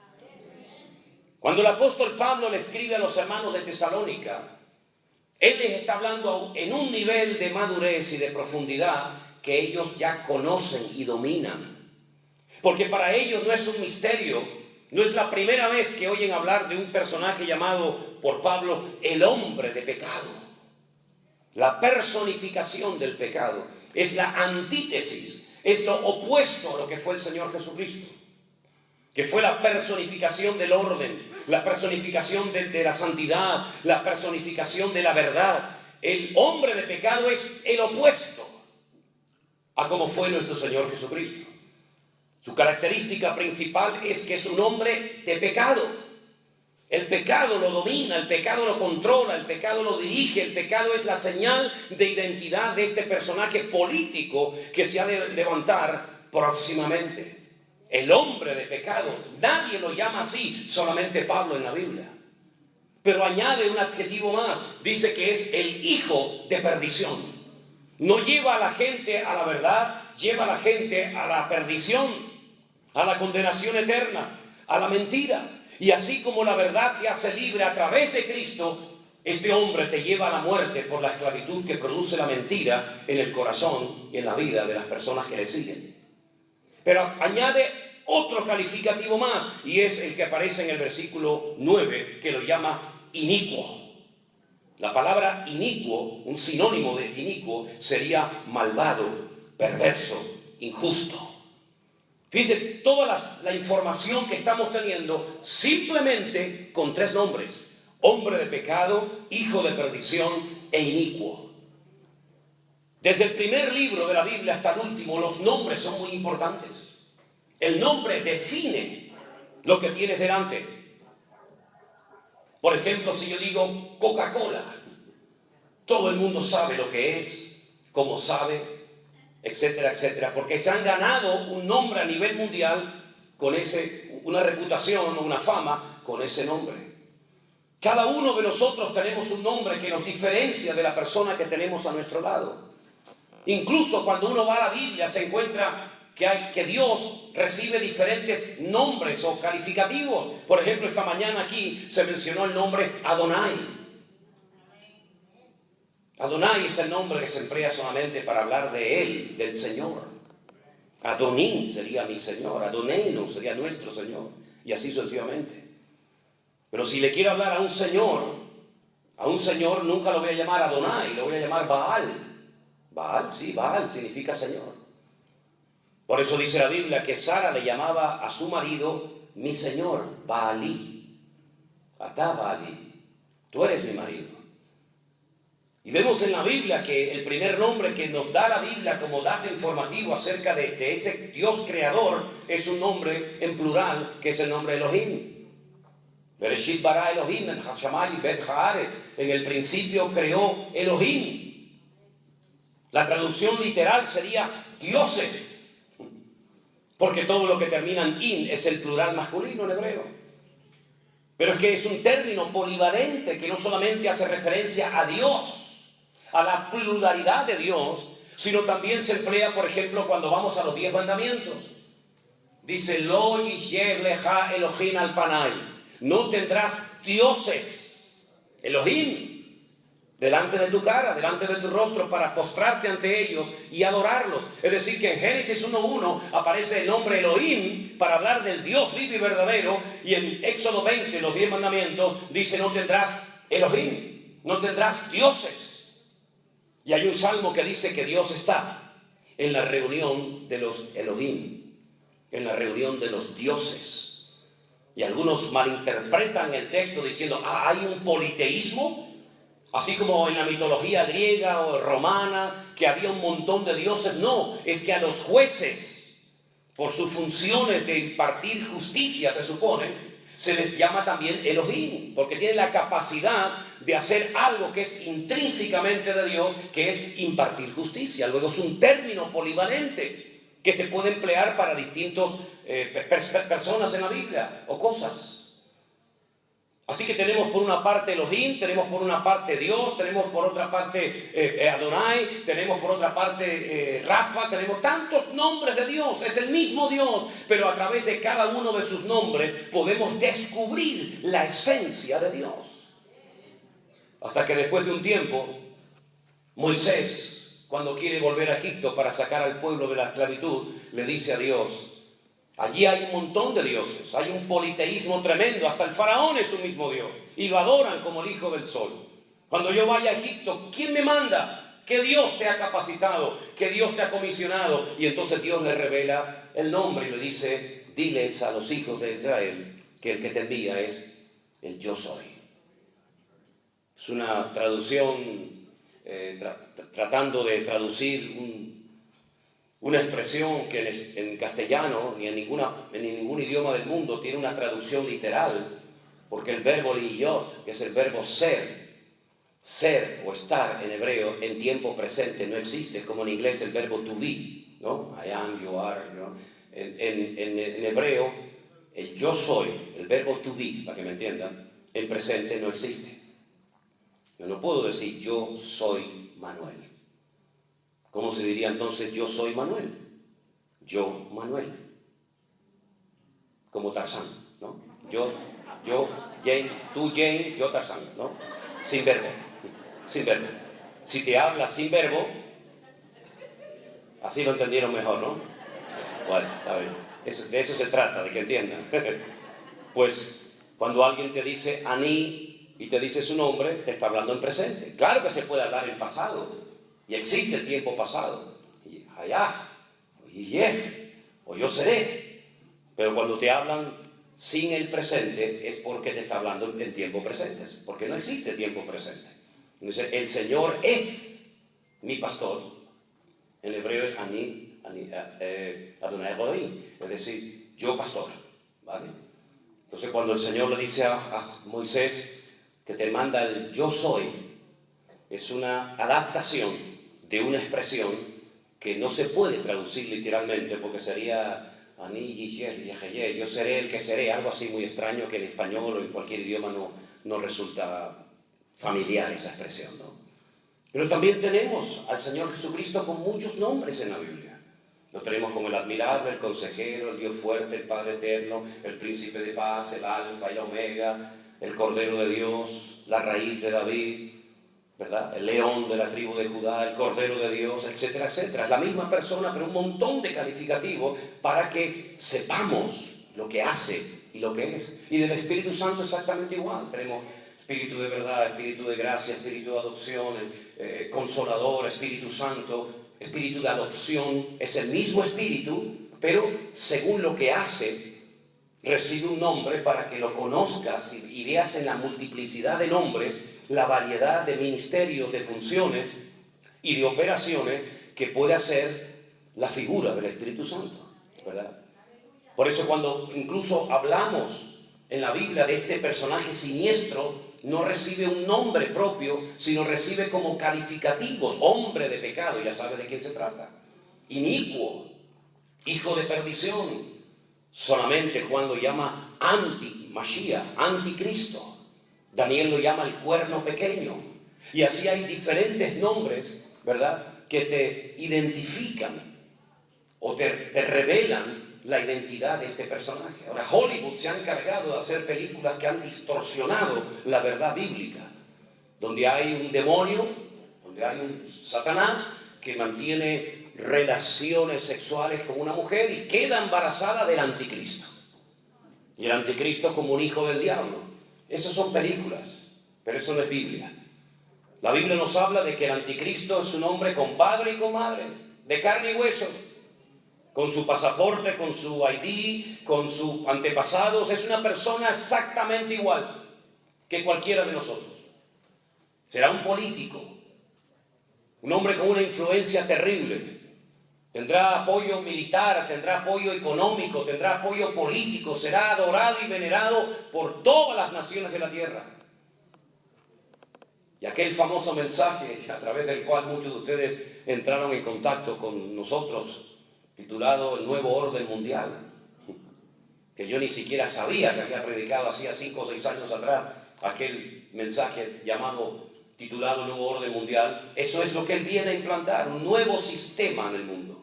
[SPEAKER 1] Cuando el apóstol Pablo le escribe a los hermanos de Tesalónica, él les está hablando en un nivel de madurez y de profundidad que ellos ya conocen y dominan. Porque para ellos no es un misterio, no es la primera vez que oyen hablar de un personaje llamado por Pablo el hombre de pecado. La personificación del pecado es la antítesis, es lo opuesto a lo que fue el Señor Jesucristo, que fue la personificación del orden, la personificación de la santidad, la personificación de la verdad. El hombre de pecado es el opuesto a como fue nuestro Señor Jesucristo. Su característica principal es que es un hombre de pecado. El pecado lo domina, el pecado lo controla, el pecado lo dirige, el pecado es la señal de identidad de este personaje político que se ha de levantar próximamente. El hombre de pecado, nadie lo llama así, solamente Pablo en la Biblia. Pero añade un adjetivo más, dice que es el hijo de perdición. No lleva a la gente a la verdad, lleva a la gente a la perdición, a la condenación eterna, a la mentira. Y así como la verdad te hace libre a través de Cristo, este hombre te lleva a la muerte por la esclavitud que produce la mentira en el corazón y en la vida de las personas que le siguen. Pero añade otro calificativo más, y es el que aparece en el versículo 9, que lo llama inicuo. La palabra inicuo, un sinónimo de inicuo, sería malvado, perverso, injusto. Fíjense, toda la información que estamos teniendo simplemente con 3 nombres: hombre de pecado, hijo de perdición e inicuo. Desde el primer libro de la Biblia hasta el último, los nombres son muy importantes. El nombre define lo que tienes delante. Por ejemplo, si yo digo Coca-Cola, todo el mundo sabe lo que es, cómo sabe, etcétera, etcétera, porque se han ganado un nombre a nivel mundial con una reputación o una fama con ese nombre. Cada uno de nosotros tenemos un nombre que nos diferencia de la persona que tenemos a nuestro lado. Incluso cuando uno va a la Biblia se encuentra que Dios recibe diferentes nombres o calificativos. Por ejemplo, esta mañana aquí se mencionó el nombre Adonai. Adonai es el nombre que se emplea solamente para hablar de Él, del Señor. Adonín sería mi Señor, Adoneno sería nuestro Señor, y así sucesivamente. Pero si le quiero hablar a un Señor nunca lo voy a llamar Adonai, lo voy a llamar Baal. Baal, sí, Baal significa Señor. Por eso dice la Biblia que Sara le llamaba a su marido mi Señor, Baalí. Atá Baalí, tú eres mi marido. Y vemos en la Biblia que el primer nombre que nos da la Biblia como dato informativo acerca de ese Dios creador es un nombre en plural, que es el nombre Elohim. Bereshit bara Elohim et hashamayim bet haaretz. En el principio creó Elohim. La traducción literal sería dioses, porque todo lo que termina en in es el plural masculino en hebreo. Pero es que es un término polivalente que no solamente hace referencia a Dios, a la pluralidad de Dios, sino también se emplea, por ejemplo, cuando vamos a los 10 mandamientos. Dice, Lo yisher leja Elohim al panay. No tendrás dioses, Elohim, delante de tu cara, delante de tu rostro, para postrarte ante ellos y adorarlos. Es decir, que en Génesis 1:1 aparece el nombre Elohim para hablar del Dios vivo y verdadero, y en Éxodo 20, los 10 mandamientos, dice, no tendrás Elohim, no tendrás dioses. Y hay un salmo que dice que Dios está en la reunión de los Elohim, en la reunión de los dioses. Y algunos malinterpretan el texto diciendo, hay un politeísmo, así como en la mitología griega o romana, que había un montón de dioses. No, es que a los jueces, por sus funciones de impartir justicia, se supone, se les llama también Elohim, porque tienen la capacidad de hacer algo que es intrínsecamente de Dios, que es impartir justicia. Luego es un término polivalente que se puede emplear para distintas personas en la Biblia o cosas. Así que tenemos por una parte Elohim, tenemos por una parte Dios, tenemos por otra parte Adonai, tenemos por otra parte Rafa, tenemos tantos nombres de Dios, es el mismo Dios, pero a través de cada uno de sus nombres podemos descubrir la esencia de Dios. Hasta que después de un tiempo, Moisés, cuando quiere volver a Egipto para sacar al pueblo de la esclavitud, le dice a Dios, allí hay un montón de dioses, hay un politeísmo tremendo, hasta el faraón es un mismo Dios, y lo adoran como el hijo del sol. Cuando yo vaya a Egipto, ¿quién me manda? ¿Qué Dios te ha capacitado? ¿Qué Dios te ha comisionado? Y entonces Dios le revela el nombre y le dice, diles a los hijos de Israel que el que te envía es el yo soy. Es una traducción, tratando de traducir una expresión que en castellano ni en ningún idioma del mundo tiene una traducción literal, porque el verbo liyot, que es el verbo ser o estar en hebreo, en tiempo presente no existe. Es como en inglés el verbo to be, ¿no? I am, you are, ¿no? En hebreo, el yo soy, el verbo to be, para que me entiendan, en presente no existe. Yo no puedo decir yo soy Manuel. ¿Cómo se diría entonces yo soy Manuel? Yo, Manuel. Como Tarzán, ¿no? Yo, Jane, tú, Jane, yo, Tarzán, ¿no? Sin verbo. Si te hablas sin verbo, así lo entendieron mejor, ¿no? Bueno, está bien. De eso se trata, de que entiendan. Pues cuando alguien te dice Aní y te dice su nombre, te está hablando en presente. Claro que se puede hablar en pasado, y existe el tiempo pasado. Y allá, o yo seré. Pero cuando te hablan sin el presente, es porque te está hablando en tiempo presente, porque no existe tiempo presente. Entonces, el Señor es mi pastor. En hebreo es Ani, Adonai Elohim, es decir, yo pastor, ¿vale? Entonces, cuando el Señor le dice a Moisés que te manda el yo soy, es una adaptación de una expresión que no se puede traducir literalmente, porque sería Ani, Yisher, Yeheye, yo seré el que seré, algo así muy extraño que en español o en cualquier idioma no resulta familiar esa expresión, ¿no? Pero también tenemos al Señor Jesucristo con muchos nombres en la Biblia. Lo tenemos como el admirable, el consejero, el Dios fuerte, el Padre eterno, el príncipe de paz, el alfa y la omega, el cordero de Dios, la raíz de David, ¿verdad? El león de la tribu de Judá, el cordero de Dios, etcétera, etcétera. Es la misma persona, pero un montón de calificativos para que sepamos lo que hace y lo que es. Y del Espíritu Santo exactamente igual. Tenemos Espíritu de verdad, Espíritu de gracia, Espíritu de adopción, Consolador, Espíritu Santo, Espíritu de adopción. Es el mismo Espíritu, pero según lo que hace, recibe un nombre para que lo conozcas y veas en la multiplicidad de nombres la variedad de ministerios, de funciones y de operaciones que puede hacer la figura del Espíritu Santo, ¿verdad? Por eso cuando incluso hablamos en la Biblia de este personaje siniestro, no recibe un nombre propio, sino recibe como calificativos: hombre de pecado, ya sabes de quién se trata, inicuo, hijo de perdición. Solamente Juan lo llama anti-Mashiach, anticristo. Daniel lo llama el cuerno pequeño. Y así hay diferentes nombres, ¿verdad?, que te identifican o te revelan la identidad de este personaje. Ahora, Hollywood se ha encargado de hacer películas que han distorsionado la verdad bíblica, donde hay un demonio, donde hay un Satanás que mantiene relaciones sexuales con una mujer y queda embarazada del anticristo. Y el anticristo como un hijo del diablo. Esas son películas, pero eso no es Biblia. La Biblia nos habla de que el anticristo es un hombre con padre y con madre, de carne y hueso, con su pasaporte, con su ID, con sus antepasados. Es una persona exactamente igual que cualquiera de nosotros. Será un político, un hombre con una influencia terrible. Tendrá apoyo militar, tendrá apoyo económico, tendrá apoyo político, será adorado y venerado por todas las naciones de la tierra. Y aquel famoso mensaje a través del cual muchos de ustedes entraron en contacto con nosotros, titulado El Nuevo Orden Mundial, que yo ni siquiera sabía que había predicado hacía 5 o 6 años atrás, aquel mensaje titulado Nuevo Orden Mundial. Eso es lo que él viene a implantar, un nuevo sistema en el mundo,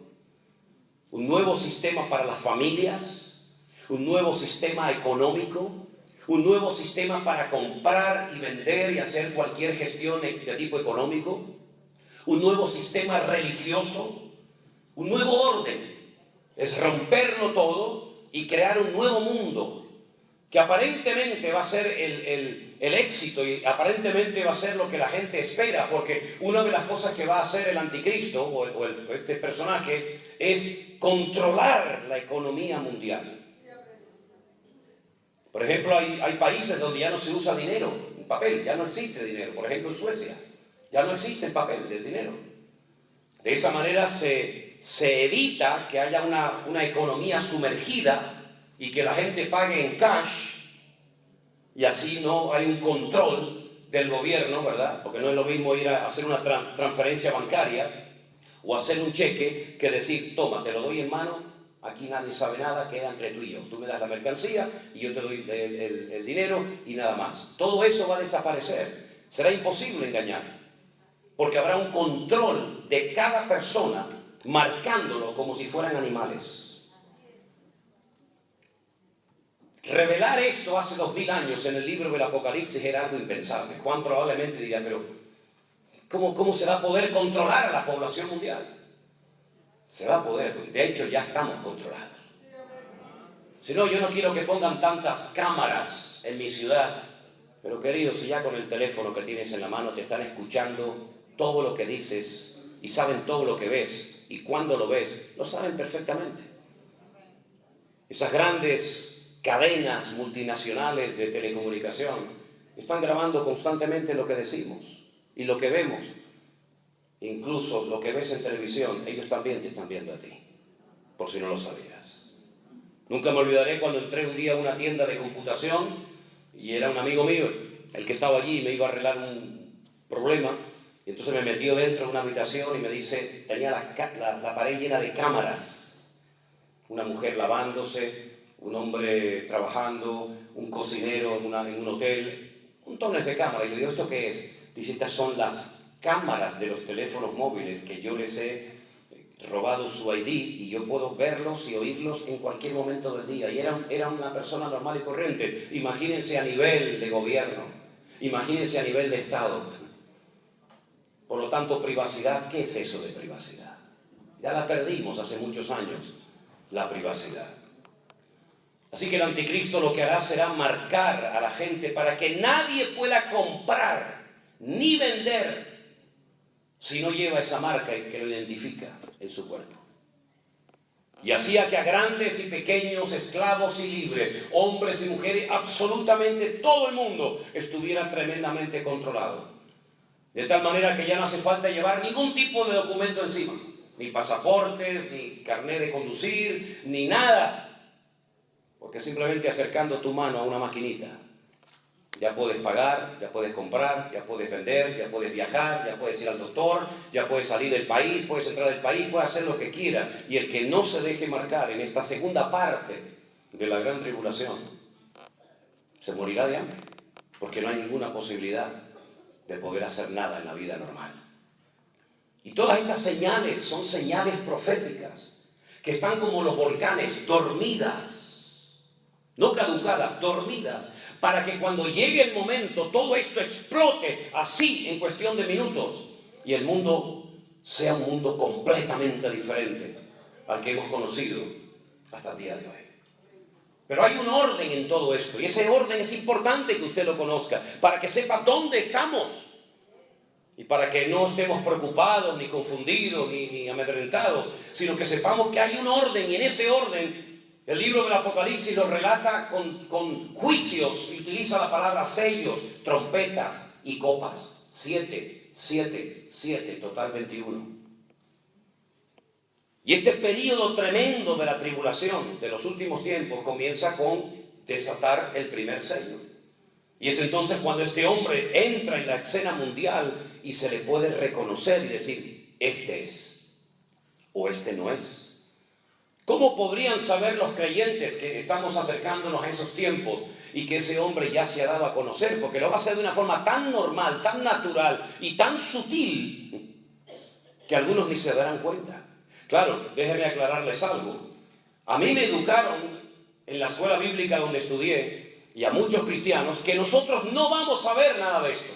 [SPEAKER 1] un nuevo sistema para las familias, un nuevo sistema económico, un nuevo sistema para comprar y vender y hacer cualquier gestión de tipo económico, un nuevo sistema religioso, un nuevo orden. Es romperlo todo y crear un nuevo mundo que aparentemente va a ser el éxito y aparentemente va a ser lo que la gente espera, porque una de las cosas que va a hacer el anticristo o este personaje es controlar la economía mundial. Por ejemplo, hay países donde ya no se usa dinero, papel, ya no existe dinero. Por ejemplo, en Suecia, ya no existe el papel del dinero. De esa manera se evita que haya una economía sumergida y que la gente pague en cash, y así no hay un control del gobierno, ¿verdad? Porque no es lo mismo ir a hacer una transferencia bancaria o hacer un cheque que decir: toma, te lo doy en mano. Aquí nadie sabe nada, queda entre tú y yo. Tú me das la mercancía y yo te doy el dinero y nada más. Todo eso va a desaparecer. Será imposible engañar, porque habrá un control de cada persona, marcándolo como si fueran animales. Revelar esto hace 2000 años en el libro del Apocalipsis era algo impensable. Juan probablemente diría: pero ¿cómo se va a poder controlar a la población mundial? Se va a poder, de hecho ya estamos controlados. Si no, yo no quiero que pongan tantas cámaras en mi ciudad, pero querido, si ya con el teléfono que tienes en la mano te están escuchando todo lo que dices y saben todo lo que ves, y cuando lo ves, lo saben perfectamente. Esas grandes cadenas multinacionales de telecomunicación están grabando constantemente lo que decimos y lo que vemos. Incluso lo que ves en televisión, ellos también te están viendo a ti, por si no lo sabías. Nunca me olvidaré cuando entré un día a una tienda de computación y era un amigo mío el que estaba allí y me iba a arreglar un problema, y entonces me metió dentro de una habitación y me dice, tenía la pared llena de cámaras, una mujer lavándose, un hombre trabajando, un cocinero en un hotel, montones de cámaras. Y yo digo, ¿esto qué es? Dice, estas son las cámaras de los teléfonos móviles que yo les he robado su ID y yo puedo verlos y oírlos en cualquier momento del día. Y era una persona normal y corriente. Imagínense a nivel de gobierno, imagínense a nivel de Estado. Por lo tanto, privacidad, ¿qué es eso de privacidad? Ya la perdimos hace muchos años, la privacidad. Así que el anticristo lo que hará será marcar a la gente para que nadie pueda comprar ni vender si no lleva esa marca que lo identifica en su cuerpo. Y hacía que a grandes y pequeños, esclavos y libres, hombres y mujeres, absolutamente todo el mundo estuviera tremendamente controlado. De tal manera que ya no hace falta llevar ningún tipo de documento encima. Ni pasaportes, ni carnet de conducir, ni nada. Porque simplemente acercando tu mano a una maquinita, ya puedes pagar, ya puedes comprar, ya puedes vender, ya puedes viajar, ya puedes ir al doctor, ya puedes salir del país, puedes entrar del país, puedes hacer lo que quieras. Y el que no se deje marcar en esta segunda parte de la gran tribulación, se morirá de hambre, porque no hay ninguna posibilidad de poder hacer nada en la vida normal. Y todas estas señales son señales proféticas, que están como los volcanes, dormidas, no caducadas, dormidas, para que cuando llegue el momento todo esto explote así en cuestión de minutos y el mundo sea un mundo completamente diferente al que hemos conocido hasta el día de hoy. Pero hay un orden en todo esto y ese orden es importante que usted lo conozca para que sepa dónde estamos y para que no estemos preocupados, ni confundidos, ni amedrentados, sino que sepamos que hay un orden y en ese orden el libro del Apocalipsis lo relata con juicios y utiliza la palabra sellos, trompetas y copas. 7, 7, 7, total 21. Y este periodo tremendo de la tribulación de los últimos tiempos comienza con desatar el primer sello. Y es entonces cuando este hombre entra en la escena mundial y se le puede reconocer y decir, este es, o este no es. ¿Cómo podrían saber los creyentes que estamos acercándonos a esos tiempos y que ese hombre ya se ha dado a conocer? Porque lo va a hacer de una forma tan normal, tan natural y tan sutil que algunos ni se darán cuenta. Claro, déjenme aclararles algo. A mí me educaron en la escuela bíblica donde estudié y a muchos cristianos que nosotros no vamos a ver nada de esto.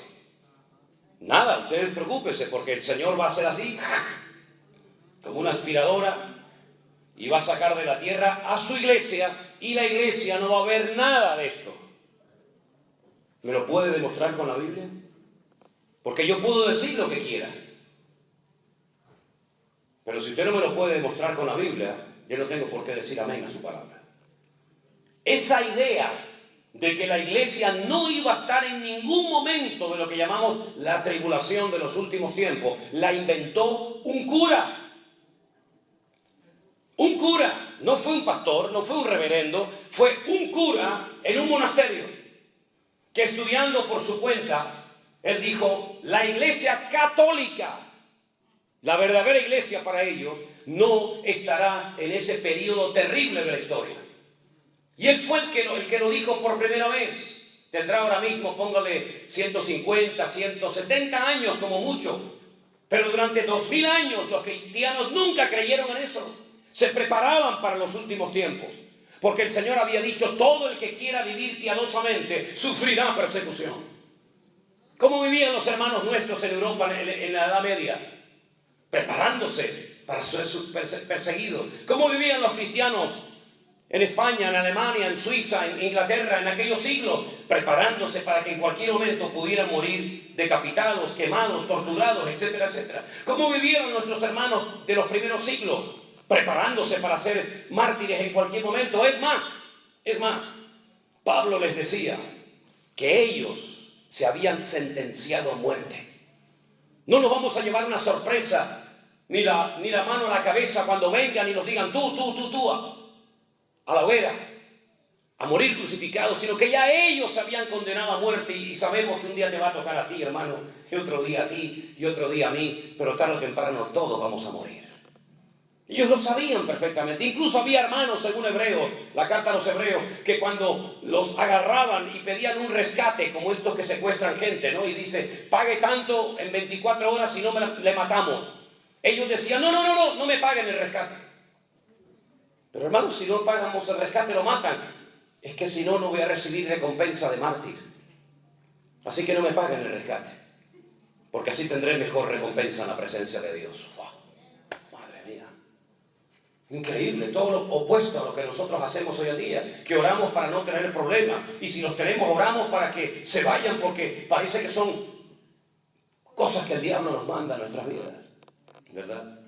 [SPEAKER 1] Nada, ustedes preocúpense porque el Señor va a hacer así, como una aspiradora, y va a sacar de la tierra a su iglesia y la iglesia no va a ver nada de esto. ¿Me lo puede demostrar con la Biblia? Porque yo puedo decir lo que quiera. Pero si usted no me lo puede demostrar con la Biblia, yo no tengo por qué decir amén a su palabra. Esa idea de que la iglesia no iba a estar en ningún momento de lo que llamamos la tribulación de los últimos tiempos, la inventó un cura. Un cura, no fue un pastor, no fue un reverendo, fue un cura en un monasterio que estudiando por su cuenta, él dijo, la iglesia católica, la verdadera iglesia para ellos, no estará en ese periodo terrible de la historia. Y él fue el que lo dijo por primera vez. Tendrá ahora mismo, póngale 150, 170 años como mucho. Pero durante 2000 años los cristianos nunca creyeron en eso. Se preparaban para los últimos tiempos. Porque el Señor había dicho, todo el que quiera vivir piadosamente sufrirá persecución. ¿Cómo vivían los hermanos nuestros en Europa en la Edad Media? Preparándose para ser perseguidos. ¿Cómo vivían los cristianos en España, en Alemania, en Suiza, en Inglaterra, en aquellos siglos? Preparándose para que en cualquier momento pudieran morir decapitados, quemados, torturados, etcétera, etcétera. ¿Cómo vivieron nuestros hermanos de los primeros siglos? Preparándose para ser mártires en cualquier momento. Es más, Pablo les decía que ellos se habían sentenciado a muerte. No nos vamos a llevar una sorpresa, ni la mano a la cabeza cuando vengan y nos digan tú, a la hoguera, a morir crucificados, sino que ya ellos se habían condenado a muerte y sabemos que un día te va a tocar a ti, hermano, y otro día a ti, y otro día a mí, pero tarde o temprano todos vamos a morir. Ellos lo sabían perfectamente. Incluso había hermanos, según Hebreos, la carta a los Hebreos, que cuando los agarraban y pedían un rescate, como estos que secuestran gente, ¿no? Y dice, pague tanto en 24 horas si no le matamos. Ellos decían, no me paguen el rescate. Pero hermanos, si no pagamos el rescate, lo matan. Es que si no, no voy a recibir recompensa de mártir. Así que no me paguen el rescate. Porque así tendré mejor recompensa en la presencia de Dios. ¡Wow! Madre mía. Increíble, todo lo opuesto a lo que nosotros hacemos hoy en día, que oramos para no tener problemas, y si los tenemos oramos para que se vayan, porque parece que son cosas que el diablo nos manda a nuestras vidas, ¿verdad?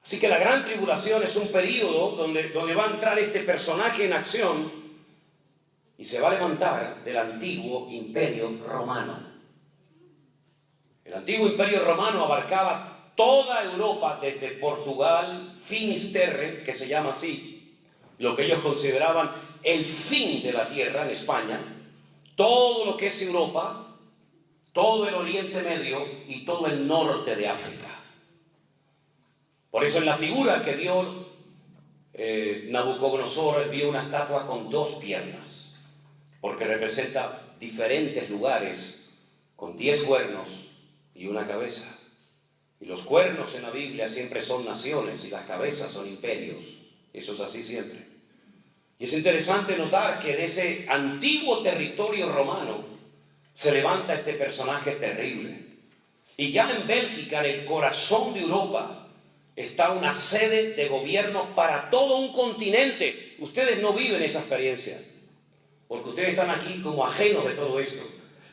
[SPEAKER 1] Así que la gran tribulación es un período donde va a entrar este personaje en acción y se va a levantar del antiguo imperio romano. El antiguo imperio romano abarcaba toda Europa, desde Portugal, Finisterre, que se llama así, lo que ellos consideraban el fin de la tierra en España, todo lo que es Europa, todo el Oriente Medio y todo el norte de África. Por eso en la figura que vio Nabucodonosor, vio una estatua con 2 piernas, porque representa diferentes lugares con 10 cuernos y una cabeza. Y los cuernos en la Biblia siempre son naciones y las cabezas son imperios. Eso es así siempre. Y es interesante notar que de ese antiguo territorio romano se levanta este personaje terrible. Y ya en Bélgica, en el corazón de Europa, está una sede de gobierno para todo un continente. Ustedes no viven esa experiencia, porque ustedes están aquí como ajenos de todo esto.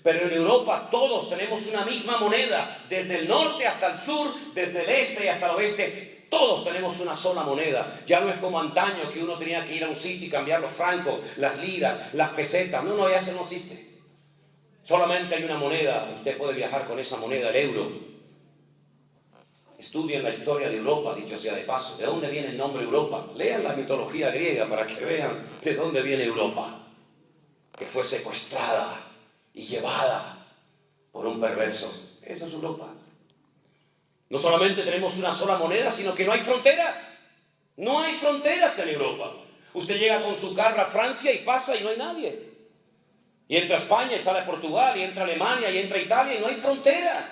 [SPEAKER 1] Pero en Europa todos tenemos una misma moneda, desde el norte hasta el sur, desde el este hasta el oeste. Todos tenemos una sola moneda. Ya no es como antaño que uno tenía que ir a un sitio y cambiar los francos, las liras, las pesetas. No, ya eso no existe. Solamente hay una moneda. Usted puede viajar con esa moneda, el euro. Estudien la historia de Europa, dicho sea de paso. ¿De dónde viene el nombre Europa? Lean la mitología griega para que vean de dónde viene Europa, que fue secuestrada y llevada por un perverso. Eso es Europa. No solamente tenemos una sola moneda, sino que no hay fronteras. No hay fronteras en Europa. Usted llega con su carro a Francia y pasa y no hay nadie. Y entra a España y sale a Portugal, y entra a Alemania y entra a Italia y no hay fronteras.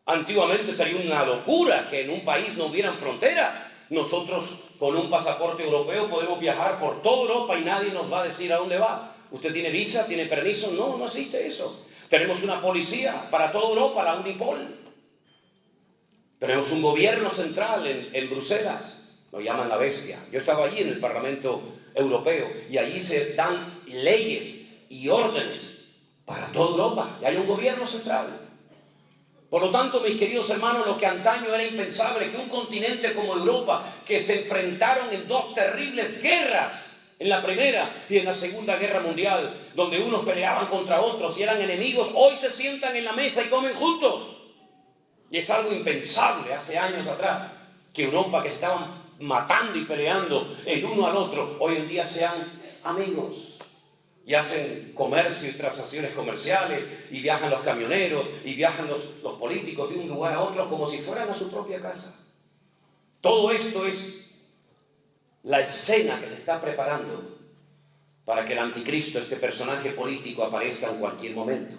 [SPEAKER 1] Antiguamente sería una locura que en un país no hubieran fronteras. Nosotros con un pasaporte europeo podemos viajar por toda Europa y nadie nos va a decir a dónde va. ¿Usted tiene visa? ¿Tiene permiso? No existe eso. Tenemos una policía para toda Europa, la Unipol. Tenemos un gobierno central en Bruselas, lo llaman la bestia. Yo estaba allí en el Parlamento Europeo y allí se dan leyes y órdenes para toda Europa. Y hay un gobierno central. Por lo tanto, mis queridos hermanos, lo que antaño era impensable, que un continente como Europa, que se enfrentaron en 2 terribles guerras, en la Primera y en la Segunda Guerra Mundial, donde unos peleaban contra otros y eran enemigos, hoy se sientan en la mesa y comen juntos. Y es algo impensable hace años atrás, que Europa, que se estaban matando y peleando el uno al otro, hoy en día sean amigos. Y hacen comercio y transacciones comerciales, y viajan los camioneros, y viajan los políticos de un lugar a otro como si fueran a su propia casa. Todo esto es la escena que se está preparando para que el anticristo, este personaje político, aparezca en cualquier momento.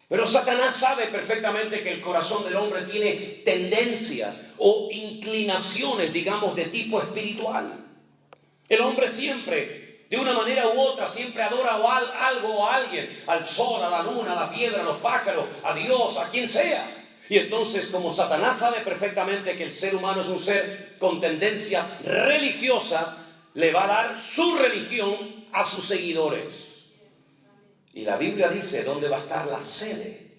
[SPEAKER 1] Pero Satanás sabe perfectamente que el corazón del hombre tiene tendencias o inclinaciones, digamos, de tipo espiritual. El hombre siempre, de una manera u otra, siempre adora algo o a alguien, al sol, a la luna, a la piedra, a los pájaros, a Dios, a quien sea. Y entonces, como Satanás sabe perfectamente que el ser humano es un ser con tendencias religiosas, le va a dar su religión a sus seguidores. Y la Biblia dice dónde va a estar la sede,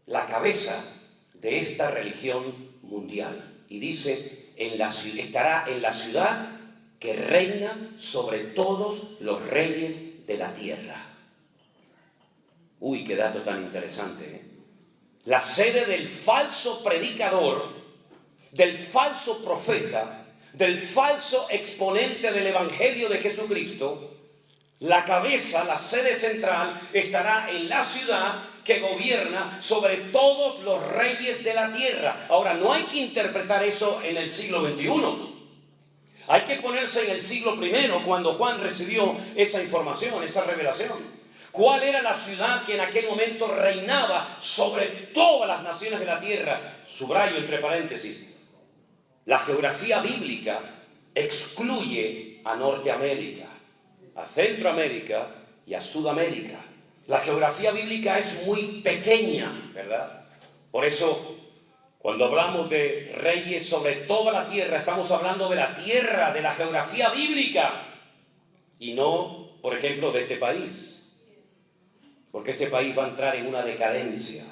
[SPEAKER 1] la cabeza de esta religión mundial. Y dice, estará en la ciudad que reina sobre todos los reyes de la tierra. Uy, qué dato tan interesante, ¿eh? La sede del falso predicador, del falso profeta, del falso exponente del Evangelio de Jesucristo. La cabeza, la sede central, estará en la ciudad que gobierna sobre todos los reyes de la tierra. Ahora, no hay que interpretar eso en el siglo XXI. Hay que ponerse en el siglo I, cuando Juan recibió esa información, esa revelación. ¿Cuál era la ciudad que en aquel momento reinaba sobre todas las naciones de la tierra? Subrayo entre paréntesis. La geografía bíblica excluye a Norteamérica, a Centroamérica y a Sudamérica. La geografía bíblica es muy pequeña, ¿verdad? Por eso, cuando hablamos de reyes sobre toda la tierra, estamos hablando de la tierra, de la geografía bíblica, y no, por ejemplo, de este país. Porque este país va a entrar en una decadencia.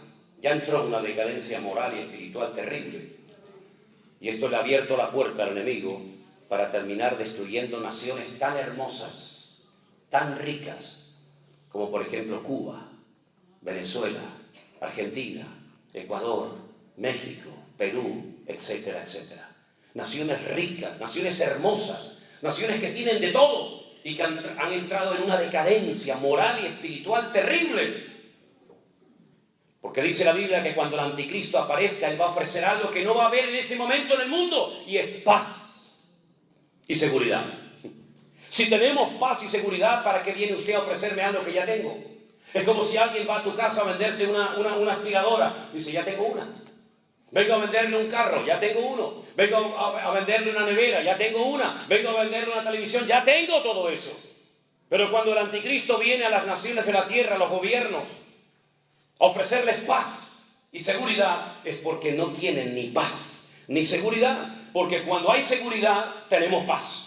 [SPEAKER 1] Ya entró en una decadencia moral y espiritual terrible. Y esto le ha abierto la puerta al enemigo para terminar destruyendo naciones tan hermosas, tan ricas, como por ejemplo Cuba, Venezuela, Argentina, Ecuador, México, Perú, etcétera, etcétera. Naciones ricas, naciones hermosas, naciones que tienen de todo y que han entrado en una decadencia moral y espiritual terrible. Porque dice la Biblia que cuando el anticristo aparezca, él va a ofrecer algo que no va a haber en ese momento en el mundo, y es paz y seguridad. Si tenemos paz y seguridad, ¿para qué viene usted a ofrecerme algo que ya tengo? Es como si alguien va a tu casa a venderte una aspiradora. Dice, ya tengo una. Vengo a venderle un carro, ya tengo uno. Vengo a venderle una nevera, ya tengo una. Vengo a venderle una televisión, ya tengo todo eso. Pero cuando el anticristo viene a las naciones de la tierra, a los gobiernos, a ofrecerles paz y seguridad, es porque no tienen ni paz ni seguridad. Porque cuando hay seguridad, tenemos paz.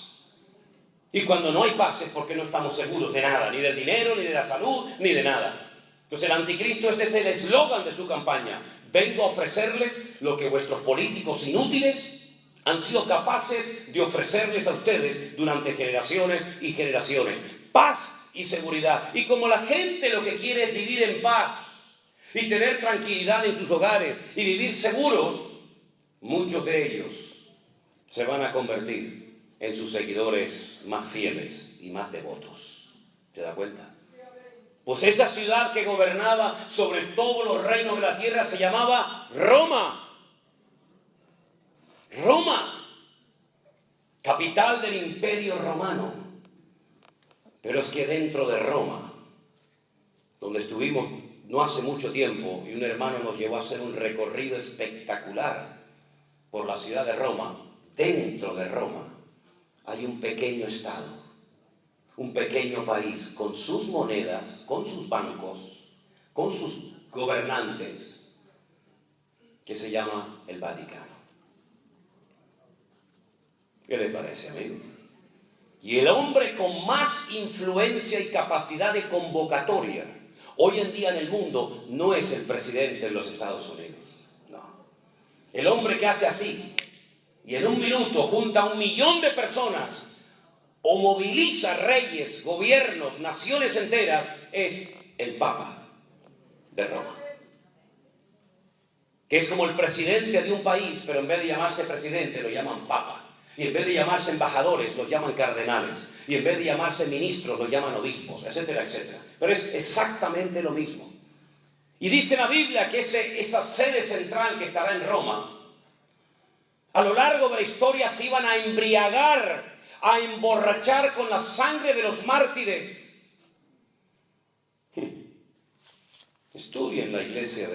[SPEAKER 1] Y cuando no hay paz es porque no estamos seguros de nada, ni del dinero, ni de la salud, ni de nada. Entonces el anticristo, este es el eslogan de su campaña. Vengo a ofrecerles lo que vuestros políticos inútiles han sido capaces de ofrecerles a ustedes durante generaciones y generaciones. Paz y seguridad. Y como la gente lo que quiere es vivir en paz y tener tranquilidad en sus hogares y vivir seguros, muchos de ellos se van a convertir en sus seguidores más fieles y más devotos. ¿Se da cuenta? Pues esa ciudad que gobernaba sobre todos los reinos de la tierra se llamaba Roma. Roma, capital del Imperio Romano. Pero es que dentro de Roma, donde estuvimos no hace mucho tiempo, y un hermano nos llevó a hacer un recorrido espectacular por la ciudad de Roma, dentro de Roma hay un pequeño estado, un pequeño país, con sus monedas, con sus bancos, con sus gobernantes, que se llama el Vaticano. ¿Qué le parece, amigo? Y el hombre con más influencia y capacidad de convocatoria hoy en día en el mundo no es el presidente de los Estados Unidos, no. El hombre que hace así y en un minuto junta a 1 millón de personas o moviliza reyes, gobiernos, naciones enteras, es el Papa de Roma. Que es como el presidente de un país, pero en vez de llamarse presidente lo llaman Papa. Y en vez de llamarse embajadores, los llaman cardenales. Y en vez de llamarse ministros, los llaman obispos, etcétera, etcétera. Pero es exactamente lo mismo. Y dice la Biblia que esa sede central que estará en Roma, a lo largo de la historia se iban a embriagar, a emborrachar con la sangre de los mártires. Estudien la iglesia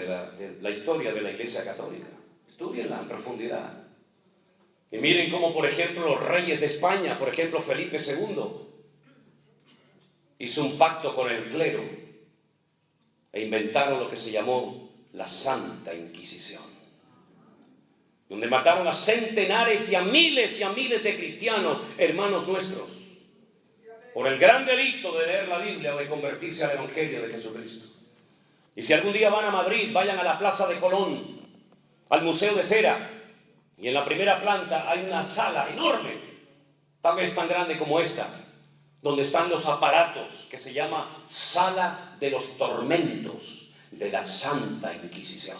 [SPEAKER 1] la historia de la Iglesia Católica. Estudienla en profundidad. Y miren cómo, por ejemplo, los reyes de España, por ejemplo, Felipe II, hizo un pacto con el clero e inventaron lo que se llamó la Santa Inquisición, donde mataron a centenares y a miles de cristianos, hermanos nuestros, por el gran delito de leer la Biblia o de convertirse al Evangelio de Jesucristo. Y si algún día van a Madrid, vayan a la Plaza de Colón, al Museo de Cera, y en la primera planta hay una sala enorme, tal vez tan grande como esta, donde están los aparatos, que se llama Sala de los Tormentos de la Santa Inquisición.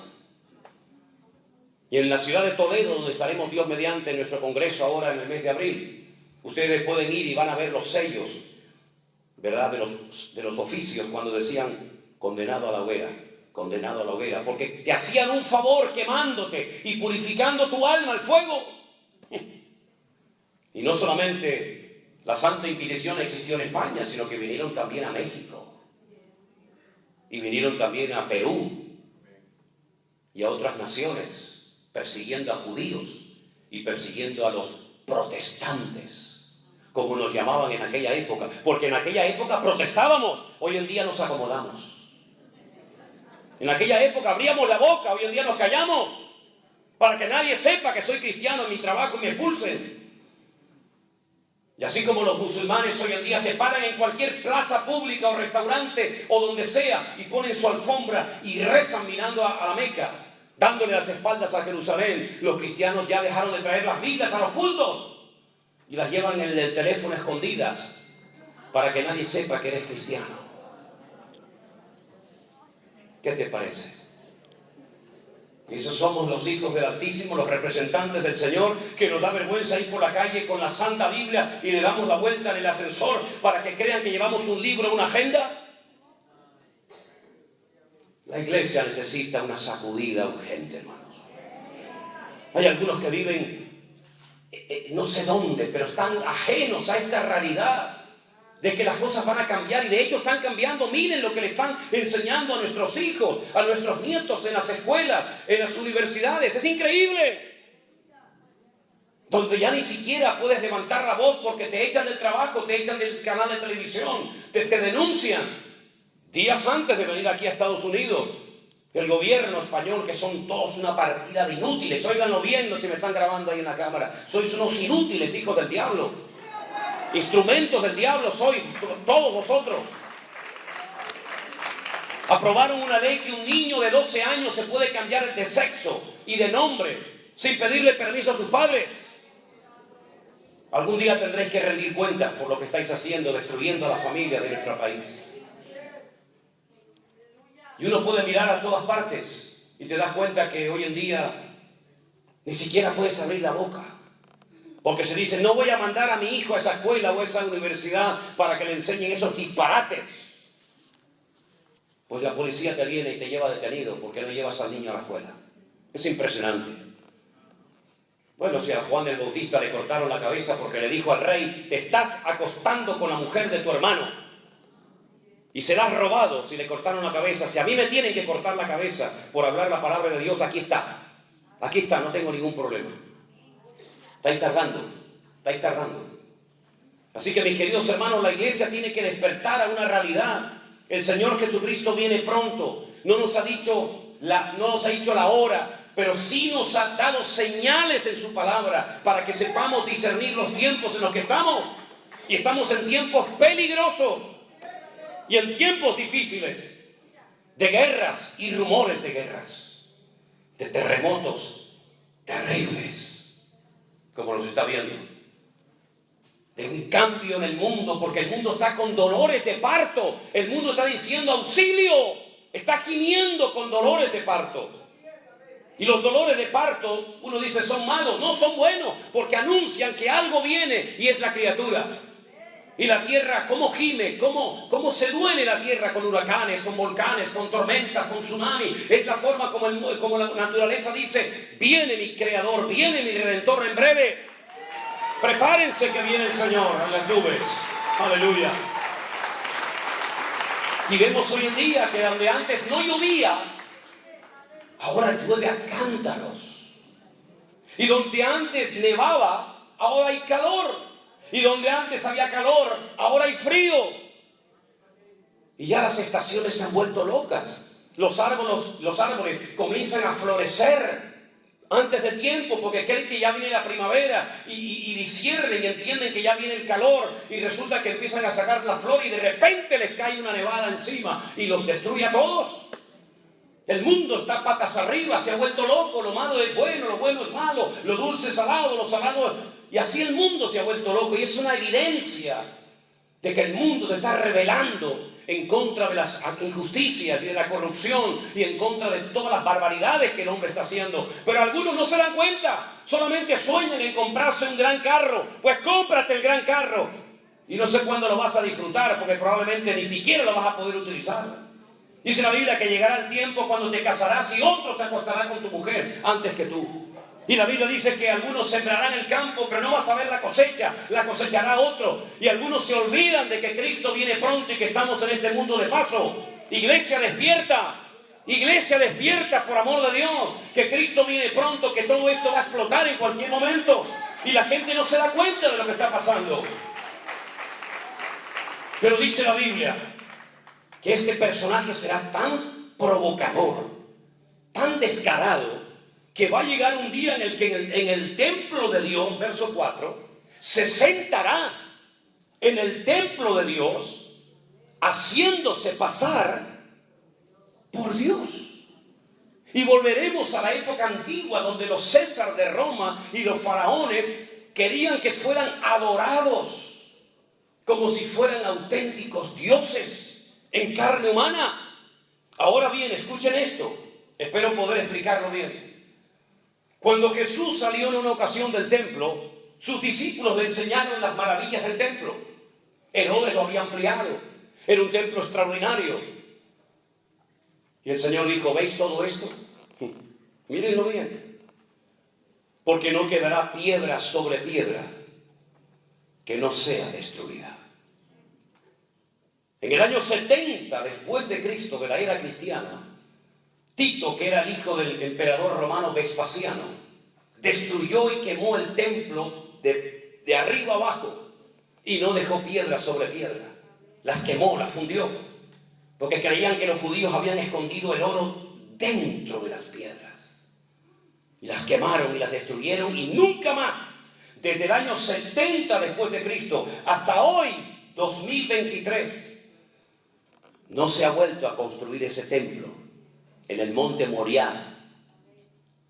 [SPEAKER 1] Y en la ciudad de Toledo, donde estaremos Dios mediante en nuestro congreso ahora en el mes de abril, ustedes pueden ir y van a ver los sellos, ¿verdad?, de los oficios cuando decían condenado a la hoguera, condenado a la hoguera, porque te hacían un favor quemándote y purificando tu alma al fuego. Y no solamente la Santa Inquisición existió en España, sino que vinieron también a México, y vinieron también a Perú y a otras naciones, persiguiendo a judíos y persiguiendo a los protestantes, como nos llamaban en aquella época, porque en aquella época protestábamos, hoy en día nos acomodamos. En aquella época abríamos la boca, hoy en día nos callamos, para que nadie sepa que soy cristiano en mi trabajo y me expulsen. Y así como los musulmanes hoy en día se paran en cualquier plaza pública o restaurante o donde sea y ponen su alfombra y rezan mirando a la Meca, dándole las espaldas a Jerusalén. Los cristianos ya dejaron de traer las Biblias a los cultos y las llevan en el teléfono escondidas para que nadie sepa que eres cristiano. ¿Qué te parece? Esos somos los hijos del Altísimo, los representantes del Señor, que nos da vergüenza ir por la calle con la Santa Biblia y le damos la vuelta en el ascensor para que crean que llevamos un libro, una agenda. La iglesia necesita una sacudida urgente, hermanos. Hay algunos que viven no sé dónde, pero están ajenos a esta realidad de que las cosas van a cambiar, y de hecho están cambiando. Miren lo que le están enseñando a nuestros hijos, a nuestros nietos en las escuelas, en las universidades. Es increíble. Donde ya ni siquiera puedes levantar la voz porque te echan del trabajo, te echan del canal de televisión, te denuncian. Días antes de venir aquí a Estados Unidos, el gobierno español, que son todos una partida de inútiles, óiganlo bien, no si me están grabando ahí en la cámara, sois unos inútiles, hijos del diablo, instrumentos del diablo sois, todos vosotros. Aprobaron una ley que un niño de 12 años se puede cambiar de sexo y de nombre sin pedirle permiso a sus padres. Algún día tendréis que rendir cuentas por lo que estáis haciendo, destruyendo a la familia de nuestro país. Y uno puede mirar a todas partes y te das cuenta que hoy en día ni siquiera puedes abrir la boca. Porque se dice, no voy a mandar a mi hijo a esa escuela o a esa universidad para que le enseñen esos disparates. Pues la policía te viene y te lleva detenido porque no llevas al niño a la escuela. Es impresionante. Bueno, si a Juan el Bautista le cortaron la cabeza porque le dijo al rey, te estás acostando con la mujer de tu hermano y serás robado si le cortaron la cabeza. Si a mí me tienen que cortar la cabeza por hablar la palabra de Dios, aquí está. Aquí está, no tengo ningún problema. Estáis tardando. Así que, mis queridos hermanos, la iglesia tiene que despertar a una realidad. El Señor Jesucristo viene pronto. No nos ha dicho la hora, pero sí nos ha dado señales en su palabra para que sepamos discernir los tiempos en los que estamos. Y estamos en tiempos peligrosos y en tiempos difíciles, de guerras y rumores de guerras, de terremotos terribles, como los está viendo, de un cambio en el mundo, porque el mundo está con dolores de parto. El mundo está diciendo auxilio, está gimiendo con dolores de parto. Y los dolores de parto, uno dice, son malos. No, son buenos, porque anuncian que algo viene y es la criatura. Y la tierra, cómo gime, cómo se duele la tierra con huracanes, con volcanes, con tormentas, con tsunami. Es la forma como la naturaleza dice, viene mi creador, viene mi redentor en breve. Prepárense que viene el Señor en las nubes. Aleluya. Y vemos hoy en día que donde antes no llovía, ahora llueve a cántaros. Y donde antes nevaba, ahora hay calor. Y donde antes había calor, ahora hay frío. Y ya las estaciones se han vuelto locas. Los árboles comienzan a florecer antes de tiempo porque creen que ya viene la primavera y disciernen y entienden que ya viene el calor y resulta que empiezan a sacar la flor y de repente les cae una nevada encima y los destruye a todos. El mundo está patas arriba, se ha vuelto loco, lo malo es bueno, lo bueno es malo, lo dulce es salado, lo salado... Y así el mundo se ha vuelto loco y es una evidencia de que el mundo se está rebelando en contra de las injusticias y de la corrupción y en contra de todas las barbaridades que el hombre está haciendo. Pero algunos no se dan cuenta, solamente sueñan en comprarse un gran carro. Pues cómprate el gran carro y no sé cuándo lo vas a disfrutar porque probablemente ni siquiera lo vas a poder utilizar. Dice la Biblia que llegará el tiempo cuando te casarás y otro se acostará con tu mujer antes que tú. Y la Biblia dice que algunos sembrarán el campo, pero no vas a ver la cosecha, la cosechará otro. Y algunos se olvidan de que Cristo viene pronto y que estamos en este mundo de paso. Iglesia, despierta. Iglesia, despierta por amor de Dios. Que Cristo viene pronto, que todo esto va a explotar en cualquier momento. Y la gente no se da cuenta de lo que está pasando. Pero dice la Biblia que este personaje será tan provocador, tan descarado, que va a llegar un día en el que en el templo de Dios, verso 4, se sentará en el templo de Y volveremos a la época antigua donde los César de Roma y los faraones querían que fueran adorados como si fueran auténticos dioses en carne humana. Ahora bien, escuchen esto. Espero poder explicarlo bien. Cuando Jesús salió en una ocasión del templo, sus discípulos le enseñaron las maravillas del templo. Herodes lo había ampliado. Era un templo extraordinario. Y el Señor dijo, ¿veis todo esto? Mírenlo bien. Porque no quedará piedra sobre piedra que no sea destruida. En el año 70 después de Cristo, de la era cristiana, Tito, que era el hijo del emperador romano Vespasiano, destruyó y quemó el templo de arriba abajo y no dejó piedra sobre piedra. Las quemó, las fundió, porque creían que los judíos habían escondido el oro dentro de las piedras. Y las quemaron y las destruyeron y nunca más, desde el año 70 después de Cristo hasta hoy, 2023, no se ha vuelto a construir ese templo en el monte Moriah,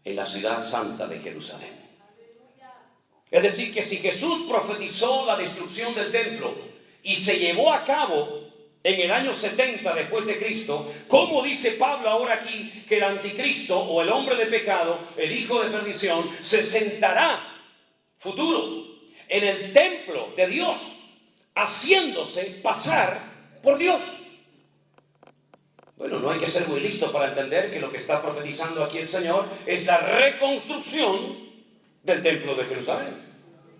[SPEAKER 1] en la ciudad santa de Jerusalén. Es decir, que si Jesús profetizó la destrucción del templo y se llevó a cabo en el año 70 después de Cristo, ¿cómo dice Pablo ahora aquí que el anticristo o el hombre de pecado, el hijo de perdición, se sentará, futuro, en el templo de Dios, haciéndose pasar por Dios? Bueno, no hay que ser muy listo para entender que lo que está profetizando aquí el Señor es la reconstrucción del templo de Jerusalén.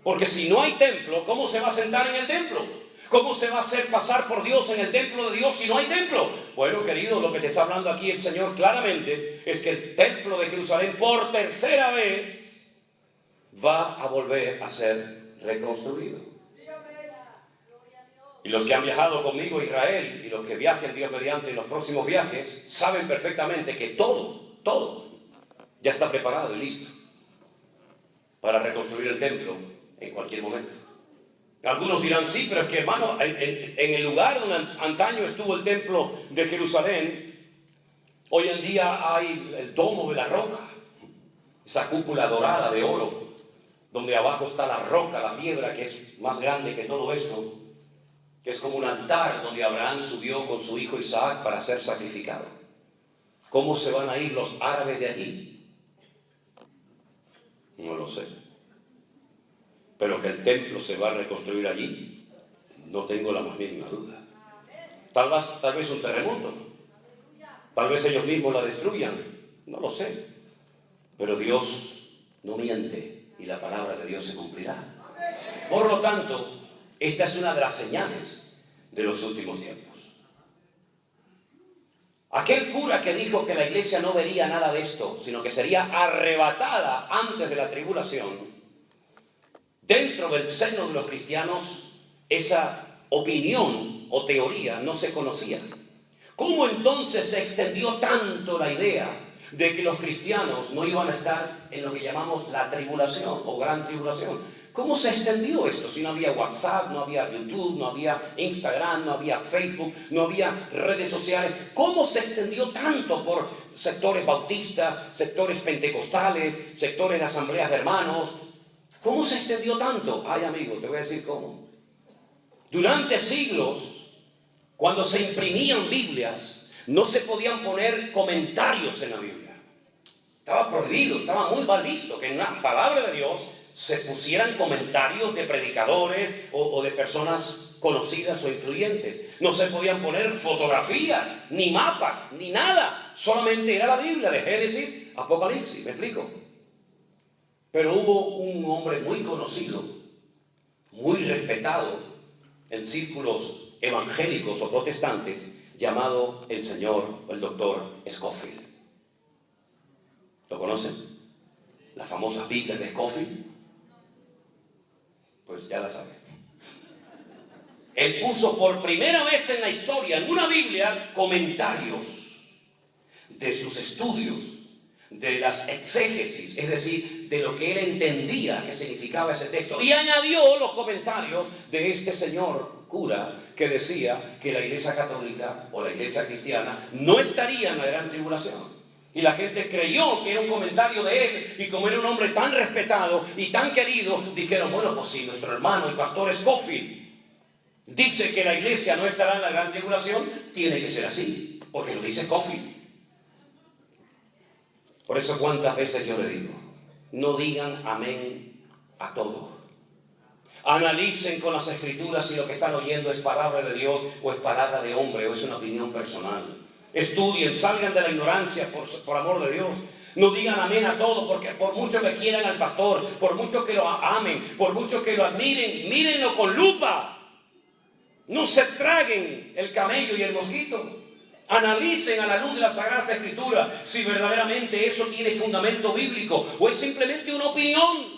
[SPEAKER 1] Porque si no hay templo, ¿cómo se va a sentar en el templo? ¿Cómo se va a hacer pasar por Dios en el templo de Dios si no hay templo? Bueno, querido, lo que te está hablando aquí el Señor claramente es que el templo de Jerusalén por tercera vez va a volver a ser reconstruido. Y los que han viajado conmigo a Israel y los que viajen Dios mediante en los próximos viajes saben perfectamente que todo ya está preparado y listo para reconstruir el templo en cualquier momento. Algunos dirán, sí, pero es que hermano, en el lugar donde antaño estuvo el templo de Jerusalén, hoy en día hay el domo de la roca, esa cúpula dorada de oro, donde abajo está la roca, la piedra que es más grande que todo esto, que es como un altar donde Abraham subió con su hijo Isaac para ser sacrificado. ¿Cómo se van a ir los árabes de allí? No lo sé. Pero que el templo se va a reconstruir allí, no tengo la más mínima duda. Tal vez un terremoto. Tal vez ellos mismos la destruyan. No lo sé. Pero Dios no miente y la palabra de Dios se cumplirá. Por lo tanto, esta es una de las señales de los últimos tiempos. Aquel cura que dijo que la iglesia no vería nada de esto, sino que sería arrebatada antes de la tribulación, dentro del seno de los cristianos, esa opinión o teoría no se conocía. ¿Cómo entonces se extendió tanto la idea de que los cristianos no iban a estar en lo que llamamos la tribulación o gran tribulación? ¿Cómo se extendió esto? Si no había WhatsApp, no había YouTube, no había Instagram, no había Facebook, no había redes sociales. ¿Cómo se extendió tanto por sectores bautistas, sectores pentecostales, sectores de asambleas de hermanos? ¿Cómo se extendió tanto? Ay, amigo, te voy a decir cómo. Durante siglos, cuando se imprimían Biblias, no se podían poner comentarios en la Biblia. Estaba prohibido, estaba muy mal visto que en una palabra de Dios se pusieran comentarios de predicadores o de personas conocidas o influyentes. No se podían poner fotografías, ni mapas, ni nada. Solamente era la Biblia de Génesis, Apocalipsis. ¿Me explico? Pero hubo un hombre muy conocido, muy respetado en círculos evangélicos o protestantes, llamado el señor o el doctor Scofield. ¿Lo conocen? Las famosas Biblias de Scofield. Pues ya la saben. Él puso por primera vez en la historia, en una Biblia, comentarios de sus estudios, de las exégesis, es decir, de lo que él entendía que significaba ese texto. Y añadió los comentarios de este señor cura que decía que la iglesia católica o la iglesia cristiana no estaría en la gran tribulación. Y la gente creyó que era un comentario de él, y como era un hombre tan respetado y tan querido, dijeron, bueno, pues si nuestro hermano, el pastor Scofield, dice que la iglesia no estará en la gran tribulación, tiene que ser así, porque lo dice Scofield. Por eso cuántas veces yo le digo, no digan amén a todo. Analicen con las escrituras si lo que están oyendo es palabra de Dios o es palabra de hombre o es una opinión personal. Estudien, salgan de la ignorancia por amor de Dios. No digan amén a todo, porque por mucho que quieran al pastor, por mucho que lo amen, por mucho que lo admiren, mírenlo con lupa. No se traguen el camello y el mosquito. Analicen a la luz de la Sagrada Escritura si verdaderamente eso tiene fundamento bíblico o es simplemente una opinión.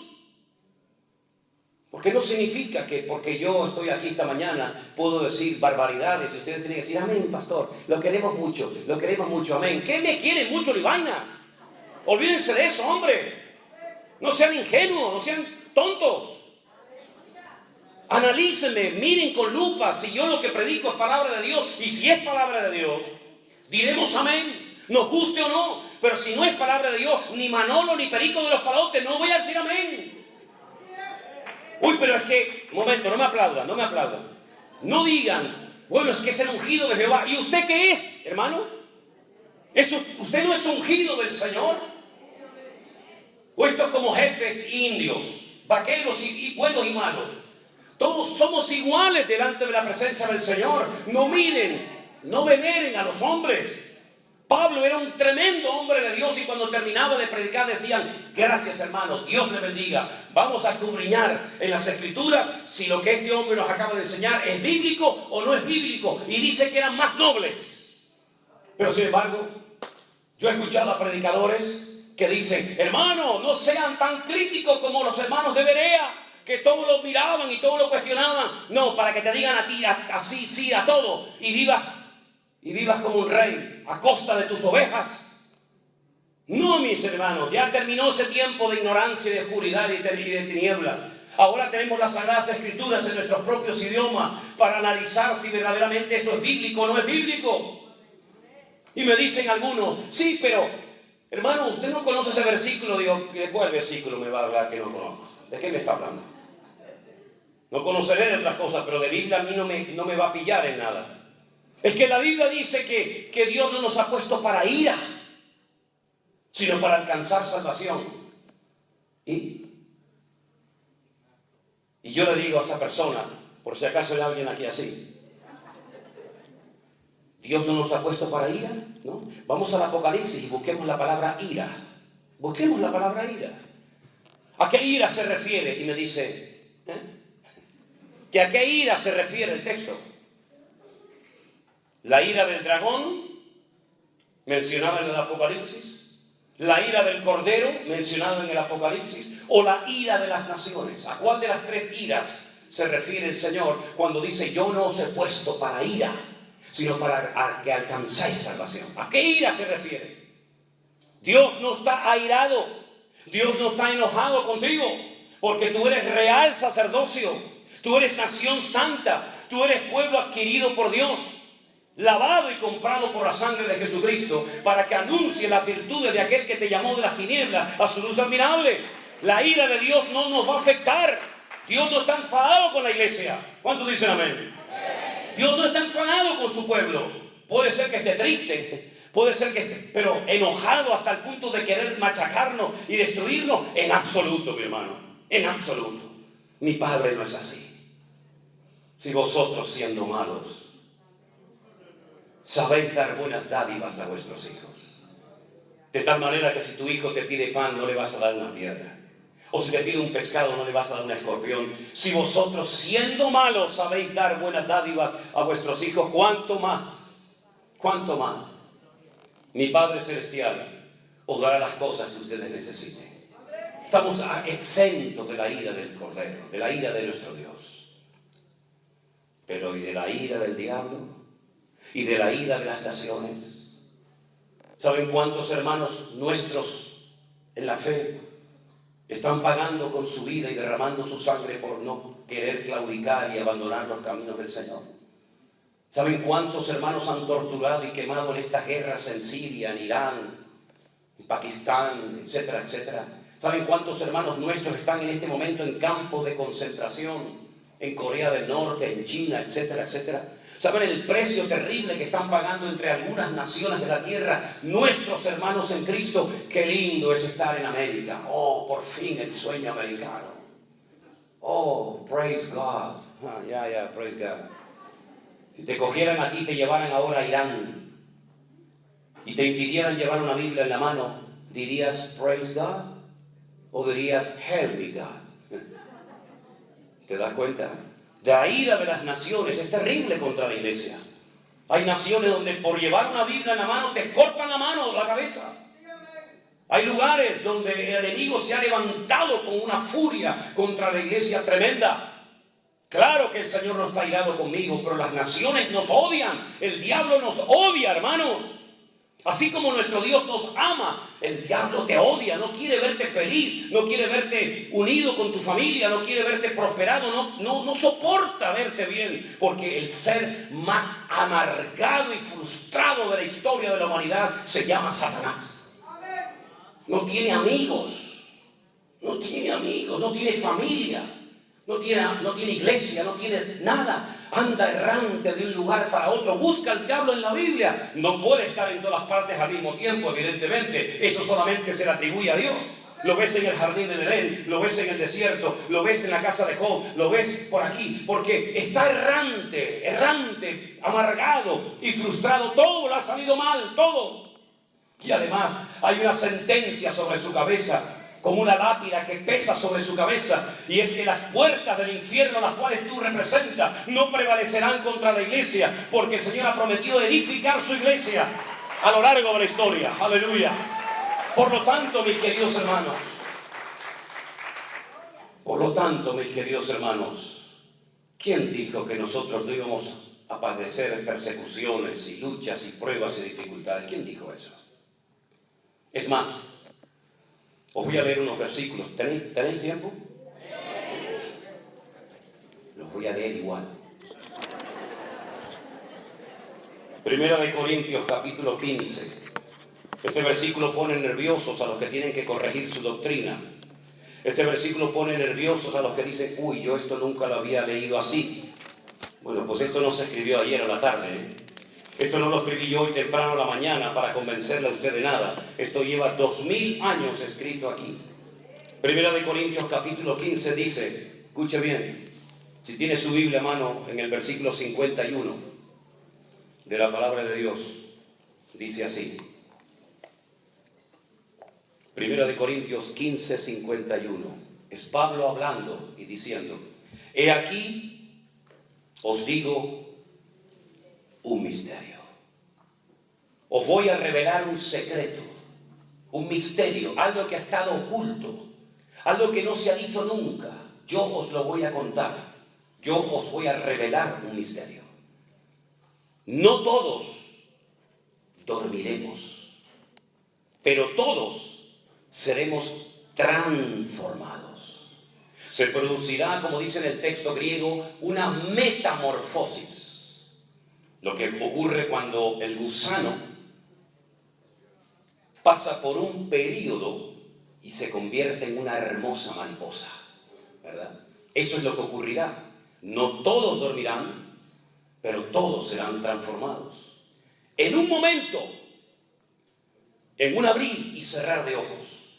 [SPEAKER 1] Porque no significa que porque yo estoy aquí esta mañana puedo decir barbaridades y ustedes tienen que decir amén, pastor, lo queremos mucho, amén. ¿Qué me quieren mucho ni vainas? Olvídense de eso, hombre. No sean ingenuos, no sean tontos. Analícenme, miren con lupa si yo lo que predico es palabra de Dios, y si es palabra de Dios, diremos amén, nos guste o no. Pero si no es palabra de Dios, ni Manolo ni Perico de los Palotes, no voy a decir amén. Uy, pero es que, momento, no me aplaudan. No digan, bueno, es que es el ungido de Jehová. ¿Y usted qué es, hermano? ¿Usted no es ungido del Señor? ¿O esto es como jefes indios, vaqueros y buenos y malos? Todos somos iguales delante de la presencia del Señor. No miren, no veneren a los hombres. Pablo era un tremendo hombre de Dios y cuando terminaba de predicar decían, gracias hermano, Dios le bendiga. Vamos a escudriñar en las escrituras si lo que este hombre nos acaba de enseñar es bíblico o no es bíblico. Y dice que eran más nobles. Pero sin embargo, yo he escuchado a predicadores que dicen, hermano, no sean tan críticos como los hermanos de Berea, que todos lo miraban y todos lo cuestionaban. No, para que te digan a ti así, sí, a todo, y vivas como un rey a costa de tus ovejas. No, mis hermanos, ya terminó ese tiempo de ignorancia y de oscuridad y de tinieblas. Ahora tenemos las Sagradas Escrituras en nuestros propios idiomas para analizar si verdaderamente eso es bíblico o no es bíblico. Y me dicen algunos, sí, pero hermano, usted no conoce ese versículo. Digo, ¿de cuál versículo me va a hablar que no conozco? ¿De qué me está hablando? No conoceré de otras cosas, pero de Biblia a mí no me va a pillar en nada. Es que la Biblia dice que Dios no nos ha puesto para ira, sino para alcanzar salvación. Y yo le digo a esta persona, por si acaso hay alguien aquí así, Dios no nos ha puesto para ira, ¿no? Vamos al Apocalipsis y busquemos la palabra ira. Busquemos la palabra ira. ¿A qué ira se refiere? Y me dice, ¿que a qué ira se refiere el texto? La ira del dragón, mencionada en el Apocalipsis. La ira del cordero, mencionada en el Apocalipsis. O la ira de las naciones. ¿A cuál de las tres iras se refiere el Señor cuando dice, yo no os he puesto para ira, sino para que alcanzáis salvación? ¿A qué ira se refiere? Dios no está airado. Dios no está enojado contigo, porque tú eres real sacerdocio, tú eres nación santa, tú eres pueblo adquirido por Dios, lavado y comprado por la sangre de Jesucristo, para que anuncie las virtudes de aquel que te llamó de las tinieblas a su luz admirable. La ira de Dios no nos va a afectar. Dios no está enfadado con la iglesia. ¿Cuántos dicen amén? Dios no está enfadado con su pueblo. Puede ser que esté triste, puede ser que esté, pero enojado hasta el punto de querer machacarnos y destruirnos. En absoluto, mi hermano, en absoluto. Mi Padre no es así. Si vosotros, siendo malos, sabéis dar buenas dádivas a vuestros hijos, de tal manera que si tu hijo te pide pan, no le vas a dar una piedra, o si te pide un pescado, no le vas a dar un escorpión. Si vosotros, siendo malos, sabéis dar buenas dádivas a vuestros hijos, ¿cuánto más? ¿Cuánto más? Mi Padre Celestial os dará las cosas que ustedes necesiten. Estamos exentos de la ira del Cordero, de la ira de nuestro Dios. Pero ¿y de la ira del diablo? ¿Y de la ira de las naciones? ¿Saben cuántos hermanos nuestros en la fe están pagando con su vida y derramando su sangre por no querer claudicar y abandonar los caminos del Señor? ¿Saben cuántos hermanos han torturado y quemado en estas guerras en Siria, en Irán, Pakistán, etcétera, etcétera. ¿Saben cuántos hermanos nuestros están en este momento en campos de concentración? En Corea del Norte, en China, etcétera, etcétera. ¿Saben el precio terrible que están pagando entre algunas naciones de la tierra nuestros hermanos en Cristo? Qué lindo es estar en América. Oh, por fin el sueño americano. Oh, praise God. Praise God. Si te cogieran a ti, te llevaran ahora a Irán y te impidieran llevar una Biblia en la mano, ¿dirías praise God? ¿O dirías help me God? ¿Te das cuenta? La ira de las naciones es terrible contra la iglesia. Hay naciones donde por llevar una Biblia en la mano te cortan la mano, la cabeza. Hay lugares donde el enemigo se ha levantado con una furia contra la iglesia tremenda. Claro que el Señor no está irado conmigo, pero las naciones nos odian. El diablo nos odia, hermanos. Así como nuestro Dios nos ama, el diablo te odia, no quiere verte feliz, no quiere verte unido con tu familia, no quiere verte prosperado, no soporta verte bien, porque el ser más amargado y frustrado de la historia de la humanidad se llama Satanás. No tiene amigos, no tiene familia, no tiene iglesia, no tiene nada. Anda errante de un lugar para otro. Busca al diablo en la Biblia. No puede estar en todas partes al mismo tiempo, evidentemente. Eso solamente se le atribuye a Dios. Lo ves en el jardín de Edén, lo ves en el desierto, lo ves en la casa de Job, lo ves por aquí, porque está errante, amargado y frustrado. Todo le ha salido mal, todo. Y además hay una sentencia sobre su cabeza, como una lápida que pesa sobre su cabeza, y es que las puertas del infierno, las cuales tú representas, no prevalecerán contra la iglesia, porque el Señor ha prometido edificar su iglesia a lo largo de la historia. Aleluya. Por lo tanto, mis queridos hermanos, ¿quién dijo que nosotros no íbamos a padecer persecuciones y luchas y pruebas y dificultades? ¿Quién dijo eso? Es más, os voy a leer unos versículos. ¿Tenéis tiempo? Los voy a leer igual. Primera de Corintios, capítulo 15. Este versículo pone nerviosos a los que tienen que corregir su doctrina. Este versículo pone nerviosos a los que dicen, uy, yo esto nunca lo había leído así. Bueno, pues esto no se escribió ayer a la tarde, ¿eh? Esto no lo escribí yo hoy temprano a la mañana para convencerle a usted de nada. Esto lleva 2000 años escrito aquí. Primera de Corintios capítulo 15 dice, escuche bien, si tiene su Biblia a mano, en el versículo 51 de la palabra de Dios, dice así. Primera de Corintios 15, 51. Es Pablo hablando y diciendo, he aquí, os digo un misterio. Os voy a revelar un secreto, un misterio, algo que ha estado oculto, algo que no se ha dicho nunca. Yo os lo voy a contar, yo os voy a revelar un misterio. No todos dormiremos, pero todos seremos transformados. Se producirá, como dice en el texto griego, una metamorfosis. Lo que ocurre cuando el gusano pasa por un período y se convierte en una hermosa mariposa, ¿verdad? Eso es lo que ocurrirá. No todos dormirán, pero todos serán transformados. En un momento, en un abrir y cerrar de ojos.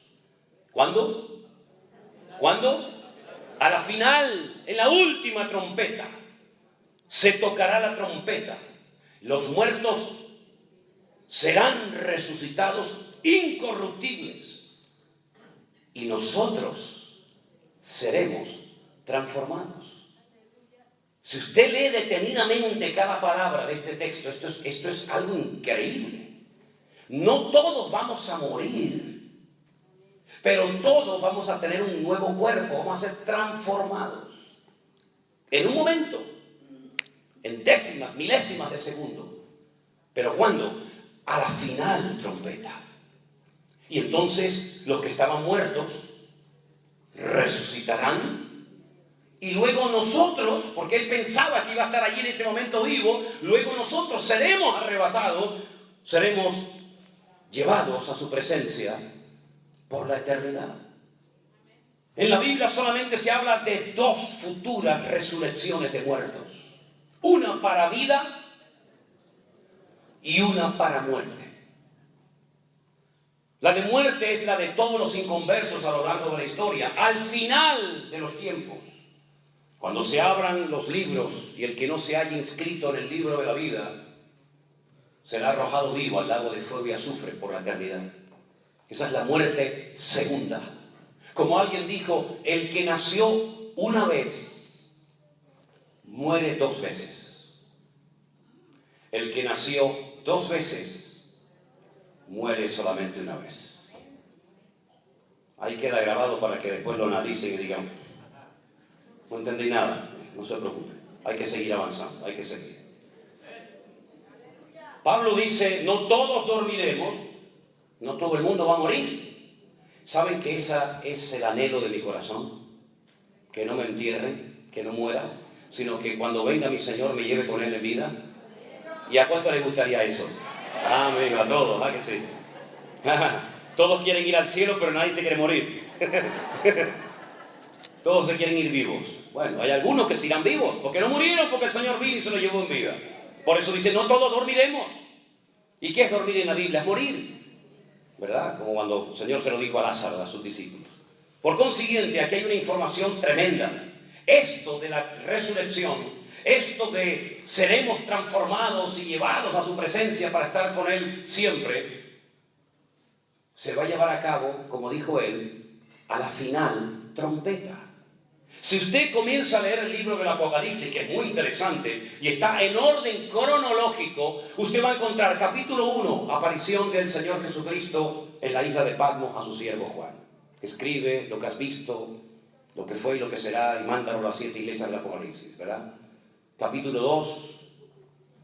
[SPEAKER 1] ¿Cuándo? ¿Cuándo? A la final, en la última trompeta, se tocará la trompeta. Los muertos serán resucitados incorruptibles y nosotros seremos transformados. Si usted lee detenidamente cada palabra de este texto, esto es algo increíble. No todos vamos a morir, pero todos vamos a tener un nuevo cuerpo, vamos a ser transformados. En un momento, en décimas, milésimas de segundo. ¿Pero cuándo? A la final trompeta. Y entonces los que estaban muertos resucitarán. Y luego nosotros, porque él pensaba que iba a estar allí en ese momento vivo, luego nosotros seremos arrebatados, seremos llevados a su presencia por la eternidad. En la Biblia solamente se habla de dos futuras resurrecciones de muertos. Una para vida y una para muerte. La de muerte es la de todos los inconversos a lo largo de la historia. Al final de los tiempos, cuando se abran los libros y el que no se haya inscrito en el libro de la vida será arrojado vivo al lago de fuego y azufre por la eternidad. Esa es la muerte segunda. Como alguien dijo, el que nació una vez muere dos veces. El que nació dos veces muere solamente una vez. Ahí queda grabado para que después lo analicen y digan, no entendí nada. No se preocupe, hay que seguir avanzando, hay que seguir. Pablo dice, no todos dormiremos, no todo el mundo va a morir. ¿Saben que ese es el anhelo de mi corazón? Que no me entierren, que no muera, sino que cuando venga mi Señor me lleve con Él en vida. ¿Y a cuánto les gustaría eso? Amén, a todos, ¿ah que sí? Todos quieren ir al cielo, pero nadie se quiere morir. Todos se quieren ir vivos. Bueno, hay algunos que se irán vivos, porque no murieron, porque el Señor vino y se los llevó en vida. Por eso dice, no todos dormiremos. ¿Y qué es dormir en la Biblia? Es morir, ¿verdad? Como cuando el Señor se lo dijo a Lázaro, a sus discípulos. Por consiguiente, aquí hay una información tremenda. Esto de la resurrección, esto de seremos transformados y llevados a su presencia para estar con Él siempre, se va a llevar a cabo, como dijo Él, a la final trompeta. Si usted comienza a leer el libro del Apocalipsis, que es muy interesante y está en orden cronológico, usted va a encontrar capítulo 1, aparición del Señor Jesucristo en la isla de Patmos a su siervo Juan. Escribe lo que has visto, lo que fue y lo que será, y mándalo a las 7 iglesias del Apocalipsis, ¿verdad? Capítulo 2,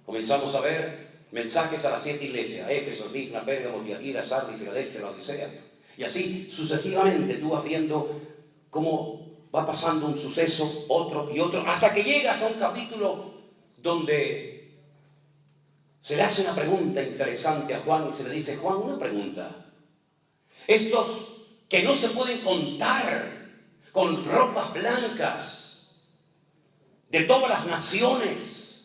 [SPEAKER 1] comenzamos a ver mensajes a las 7 iglesias, Éfeso, Esmirna, Pérgamo, Tiatira, Sardis, Filadelfia, Laodicea. Y así sucesivamente tú vas viendo cómo va pasando un suceso, otro y otro, hasta que llegas a un capítulo donde se le hace una pregunta interesante a Juan y se le dice, Juan, una pregunta. Estos que no se pueden contar con ropas blancas, de todas las naciones,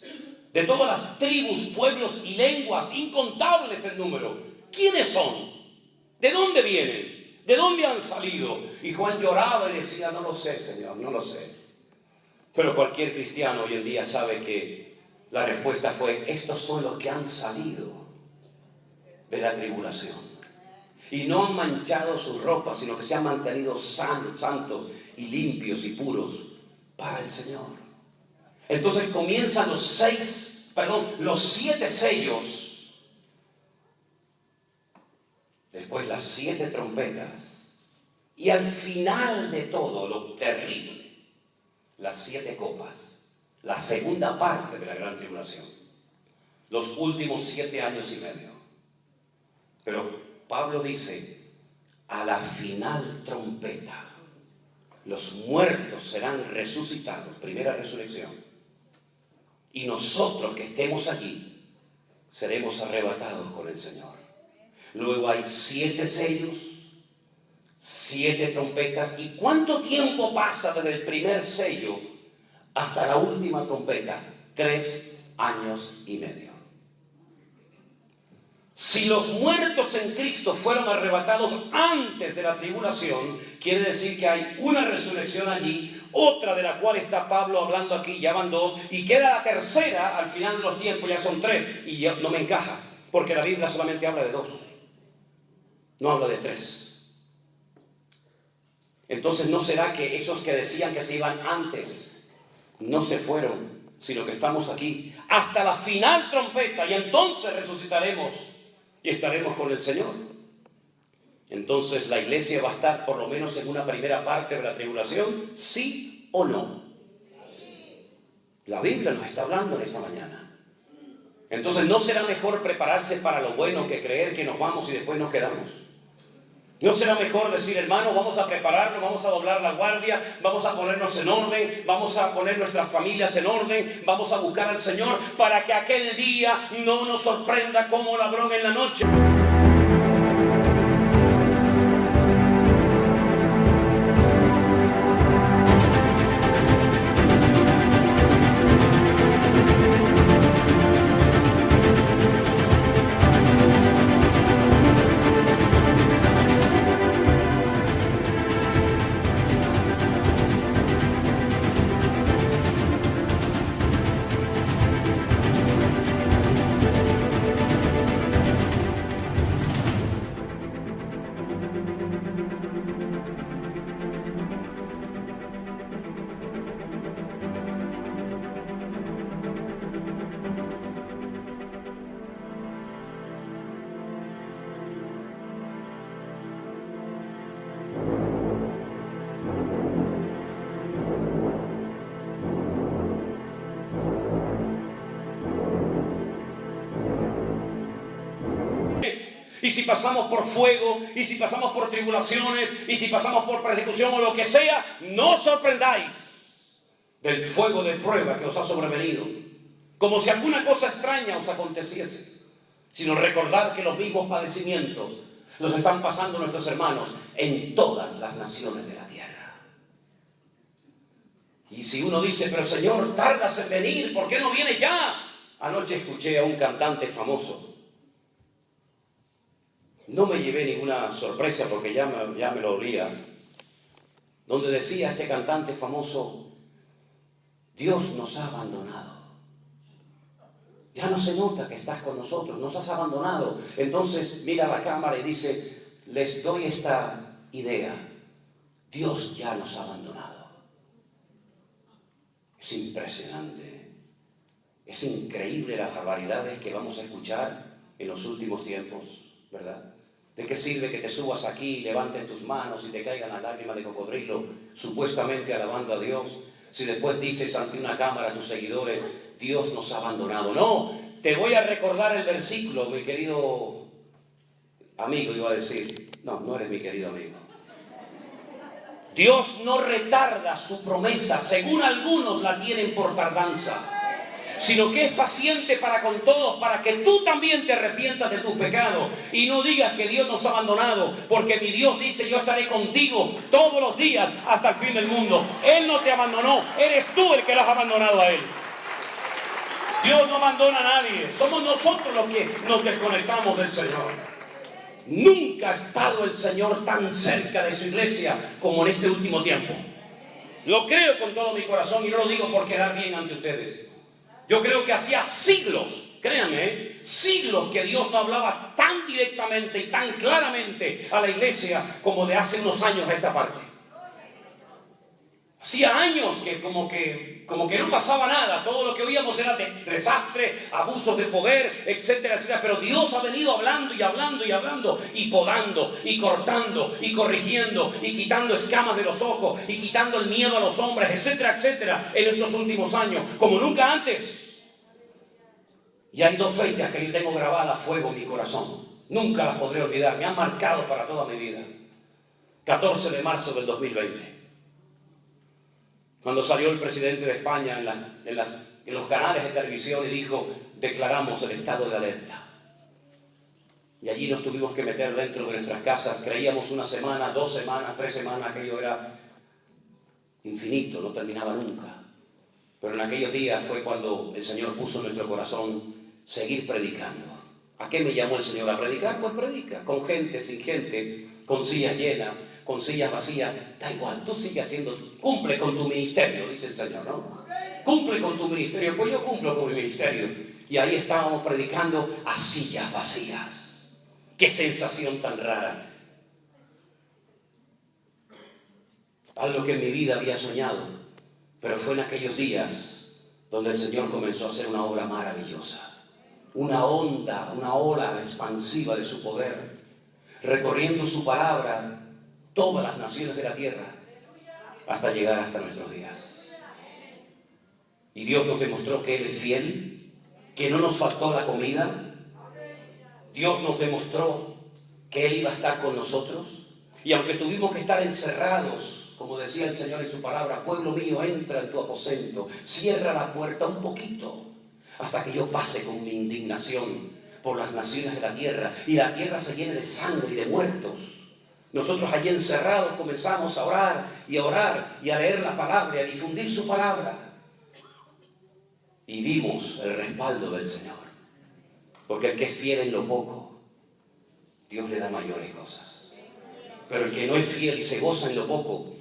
[SPEAKER 1] de todas las tribus, pueblos y lenguas, incontables en número, ¿quiénes son? ¿De dónde vienen? ¿De dónde han salido? Y Juan lloraba y decía, no lo sé, Señor, no lo sé. Pero cualquier cristiano hoy en día sabe que la respuesta fue, estos son los que han salido de la tribulación. Y no han manchado sus ropas, sino que se han mantenido santos y limpios y puros para el Señor. Entonces comienzan los 7 sellos. Después las 7 trompetas. Y al final de todo, lo terrible, las 7 copas. La segunda parte de la gran tribulación. Los últimos 7 años y medio. Pero Pablo dice, a la final trompeta, los muertos serán resucitados. Primera resurrección. Y nosotros que estemos allí, seremos arrebatados con el Señor. Luego hay 7 sellos, 7 trompetas. ¿Y cuánto tiempo pasa desde el primer sello hasta la última trompeta? 3 años y medio. Si los muertos en Cristo fueron arrebatados antes de la tribulación, quiere decir que hay una resurrección allí, otra de la cual está Pablo hablando aquí, ya van 2, y queda la tercera al final de los tiempos, ya son 3, y ya no me encaja, porque la Biblia solamente habla de 2. No habla de 3. Entonces, ¿no será que esos que decían que se iban antes no se fueron, sino que estamos aquí hasta la final trompeta y entonces resucitaremos y estaremos con el Señor? Entonces, ¿la iglesia va a estar por lo menos en una primera parte de la tribulación? ¿Sí o no? La Biblia nos está hablando en esta mañana. Entonces, ¿no será mejor prepararse para lo bueno que creer que nos vamos y después nos quedamos? ¿No será mejor decir, hermanos, vamos a prepararnos, vamos a doblar la guardia, vamos a ponernos en orden, vamos a poner nuestras familias en orden, vamos a buscar al Señor para que aquel día no nos sorprenda como ladrón en la noche? y si pasamos por fuego, y si pasamos por tribulaciones, y si pasamos por persecución o lo que sea, no os sorprendáis del fuego de prueba que os ha sobrevenido, como si alguna cosa extraña os aconteciese, sino recordad que los mismos padecimientos los están pasando nuestros hermanos en todas las naciones de la tierra. Y si uno dice, pero Señor, tardas en venir, ¿por qué no viene ya? Anoche escuché a un cantante famoso. No me llevé ninguna sorpresa porque ya me lo olía. Donde decía este cantante famoso, Dios nos ha abandonado. Ya no se nota que estás con nosotros, nos has abandonado. Entonces mira a la cámara y dice, les doy esta idea. Dios ya nos ha abandonado. Es impresionante. Es increíble las barbaridades que vamos a escuchar en los últimos tiempos, ¿verdad? ¿De qué sirve que te subas aquí y levantes tus manos y te caigan las lágrimas de cocodrilo, supuestamente alabando a Dios, si después dices ante una cámara a tus seguidores, Dios nos ha abandonado? No, te voy a recordar el versículo, mi querido amigo, iba a decir. No eres mi querido amigo. Dios no retarda su promesa, según algunos la tienen por tardanza, sino que es paciente para con todos, para que tú también te arrepientas de tus pecados y no digas que Dios nos ha abandonado, porque mi Dios dice, yo estaré contigo todos los días hasta el fin del mundo. Él no te abandonó, eres tú el que lo has abandonado a Él. Dios no abandona a nadie, somos nosotros los que nos desconectamos del Señor. Nunca ha estado el Señor tan cerca de su iglesia como en este último tiempo. Lo creo con todo mi corazón y no lo digo por quedar bien ante ustedes. Yo creo que hacía siglos, créanme, siglos que Dios no hablaba tan directamente y tan claramente a la iglesia como de hace unos años a esta parte. Hacía años que como que no pasaba nada, todo lo que oíamos era de desastre, abusos de poder, etcétera, etcétera. Pero Dios ha venido hablando y hablando y hablando, y podando, y cortando, y corrigiendo, y quitando escamas de los ojos, y quitando el miedo a los hombres, etcétera, etcétera, en estos últimos años, como nunca antes. Y hay dos fechas que yo tengo grabadas a fuego en mi corazón. Nunca las podré olvidar, me han marcado para toda mi vida. 14 de marzo del 2020. Cuando salió el presidente de España en los canales de televisión y dijo, declaramos el estado de alerta. Y allí nos tuvimos que meter dentro de nuestras casas. Creíamos una semana, 2 semanas, 3 semanas, aquello era infinito, no terminaba nunca. Pero en aquellos días fue cuando el Señor puso en nuestro corazón seguir predicando. ¿A qué me llamó el Señor a predicar? Pues predica, con gente, sin gente, con sillas llenas, con sillas vacías, da igual, tú sigue haciendo, cumple con tu ministerio, dice el Señor, ¿no? Cumple con tu ministerio, pues yo cumplo con mi ministerio. Y ahí estábamos predicando a sillas vacías. Qué sensación tan rara. Algo que en mi vida había soñado, pero fue en aquellos días donde el Señor comenzó a hacer una obra maravillosa. Una onda, una ola expansiva de su poder, recorriendo su palabra todas las naciones de la tierra hasta llegar hasta nuestros días. Y Dios nos demostró que Él es fiel, que no nos faltó la comida. Dios nos demostró que Él iba a estar con nosotros. Y aunque tuvimos que estar encerrados, como decía el Señor en su palabra, pueblo mío, entra en tu aposento, cierra la puerta un poquito, hasta que yo pase con mi indignación por las naciones de la tierra y la tierra se llene de sangre y de muertos. Nosotros allí encerrados comenzamos a orar y a leer la palabra y a difundir su palabra. Y vimos el respaldo del Señor. Porque el que es fiel en lo poco, Dios le da mayores cosas. Pero el que no es fiel y se goza en lo poco,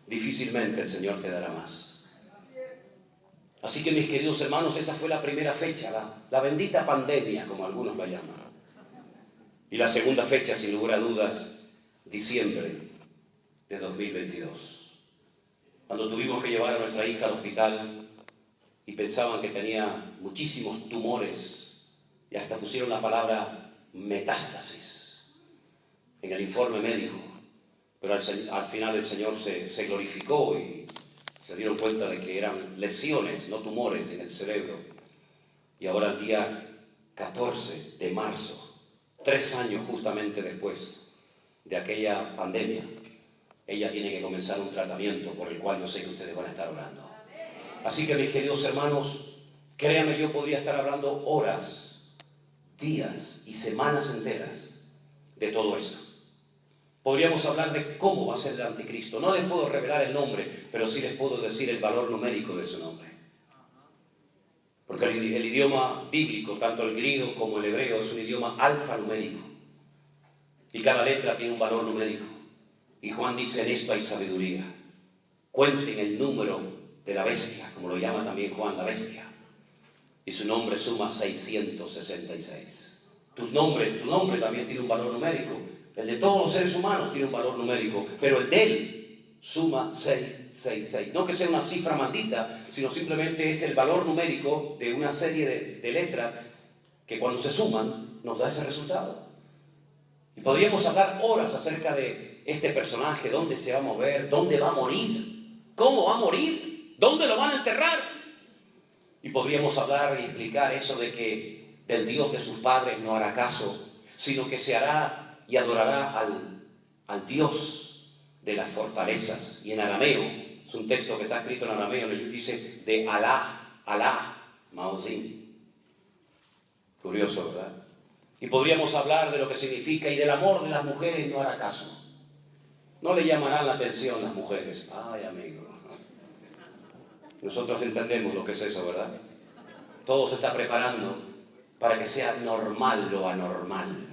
[SPEAKER 1] difícilmente el Señor te dará más. Así que mis queridos hermanos, esa fue la primera fecha, la bendita pandemia, como algunos la llaman. Y la segunda fecha, sin lugar a dudas, diciembre de 2022. Cuando tuvimos que llevar a nuestra hija al hospital y pensaban que tenía muchísimos tumores y hasta pusieron la palabra metástasis en el informe médico. Pero al final el Señor se glorificó y se dieron cuenta de que eran lesiones, no tumores en el cerebro. Y ahora el día 14 de marzo 3 años justamente después de aquella pandemia, ella tiene que comenzar un tratamiento por el cual yo sé que ustedes van a estar orando. Así que, mis queridos hermanos, créanme, yo podría estar hablando horas, días y semanas enteras de todo esto. Podríamos hablar de cómo va a ser el anticristo. No les puedo revelar el nombre, pero sí les puedo decir el valor numérico de su nombre. Porque el idioma bíblico, tanto el griego como el hebreo, es un idioma alfanumérico. Y cada letra tiene un valor numérico. Y Juan dice: en esto hay sabiduría. Cuenten el número de la bestia, como lo llama también Juan, la bestia. Y su nombre suma 666. Tu nombre también tiene un valor numérico. El de todos los seres humanos tiene un valor numérico, pero el de él suma 666. No que sea una cifra maldita, sino simplemente es el valor numérico de una serie de letras que cuando se suman nos da ese resultado. Y podríamos hablar horas acerca de este personaje, dónde se va a mover, dónde va a morir, cómo va a morir, dónde lo van a enterrar. Y podríamos hablar y explicar eso de que del Dios de sus padres no hará caso, sino que se hará y adorará al Dios de las fortalezas. Y en arameo, es un texto que está escrito en arameo, en el que dice de Alá, Maozim. Curioso, ¿verdad? Y podríamos hablar de lo que significa y del amor de las mujeres no hará caso. No le llamarán la atención las mujeres. Ay, amigo. Nosotros entendemos lo que es eso, ¿verdad? Todo se está preparando para que sea normal lo anormal.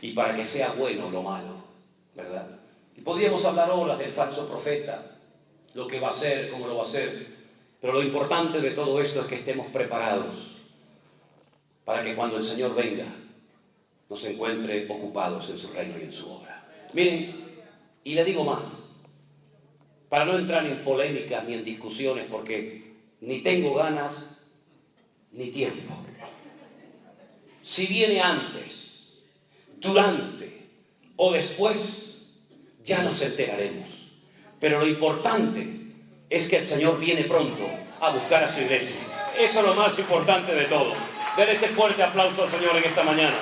[SPEAKER 1] Y para que sea bueno lo malo, ¿verdad? Y podríamos hablar horas del falso profeta, lo que va a hacer, cómo lo va a hacer. Pero lo importante de todo esto es que estemos preparados para que cuando el Señor venga, nos encuentre ocupados en su reino y en su obra. Miren, y le digo más, para no entrar en polémicas ni en discusiones, porque ni tengo ganas ni tiempo. Si viene antes, durante o después, ya nos enteraremos. Pero lo importante es que el Señor viene pronto a buscar a su iglesia. Eso es lo más importante de todo. Denle ese fuerte aplauso al Señor en esta mañana,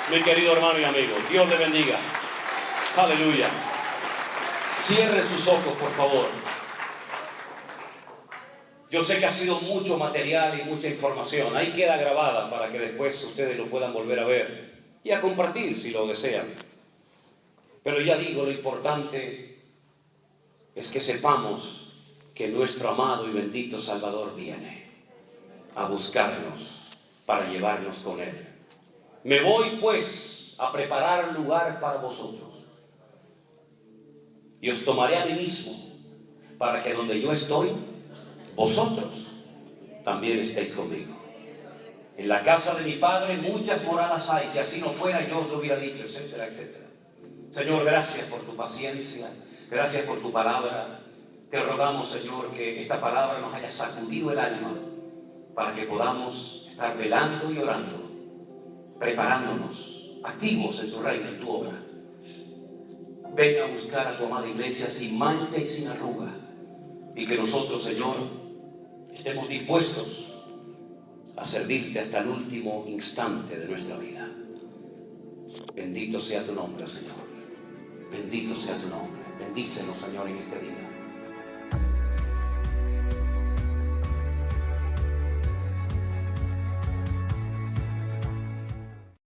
[SPEAKER 1] mi querido hermano y amigo. Dios le bendiga. Aleluya. Cierren sus ojos, por favor. Yo sé que ha sido mucho material y mucha información. Ahí queda grabada para que después ustedes lo puedan volver a ver y a compartir si lo desean. Pero ya digo, lo importante es que sepamos que nuestro amado y bendito Salvador viene a buscarnos para llevarnos con Él. Me voy pues a preparar lugar para vosotros y os tomaré a mí mismo para que donde yo estoy, vosotros también estéis conmigo. En la casa de mi Padre muchas moradas hay, si así no fuera yo os lo hubiera dicho, etcétera, etcétera. Señor, gracias por tu paciencia, gracias por tu palabra. Te rogamos, Señor, que esta palabra nos haya sacudido el alma para que podamos estar velando y orando, preparándonos, activos en tu reino, en tu obra. Ven a buscar a tu amada iglesia sin mancha y sin arruga, y que nosotros, Señor, estemos dispuestos a servirte hasta el último instante de nuestra vida. Bendito sea tu nombre, Señor. Bendito sea tu nombre. Bendícenos, Señor, en este día.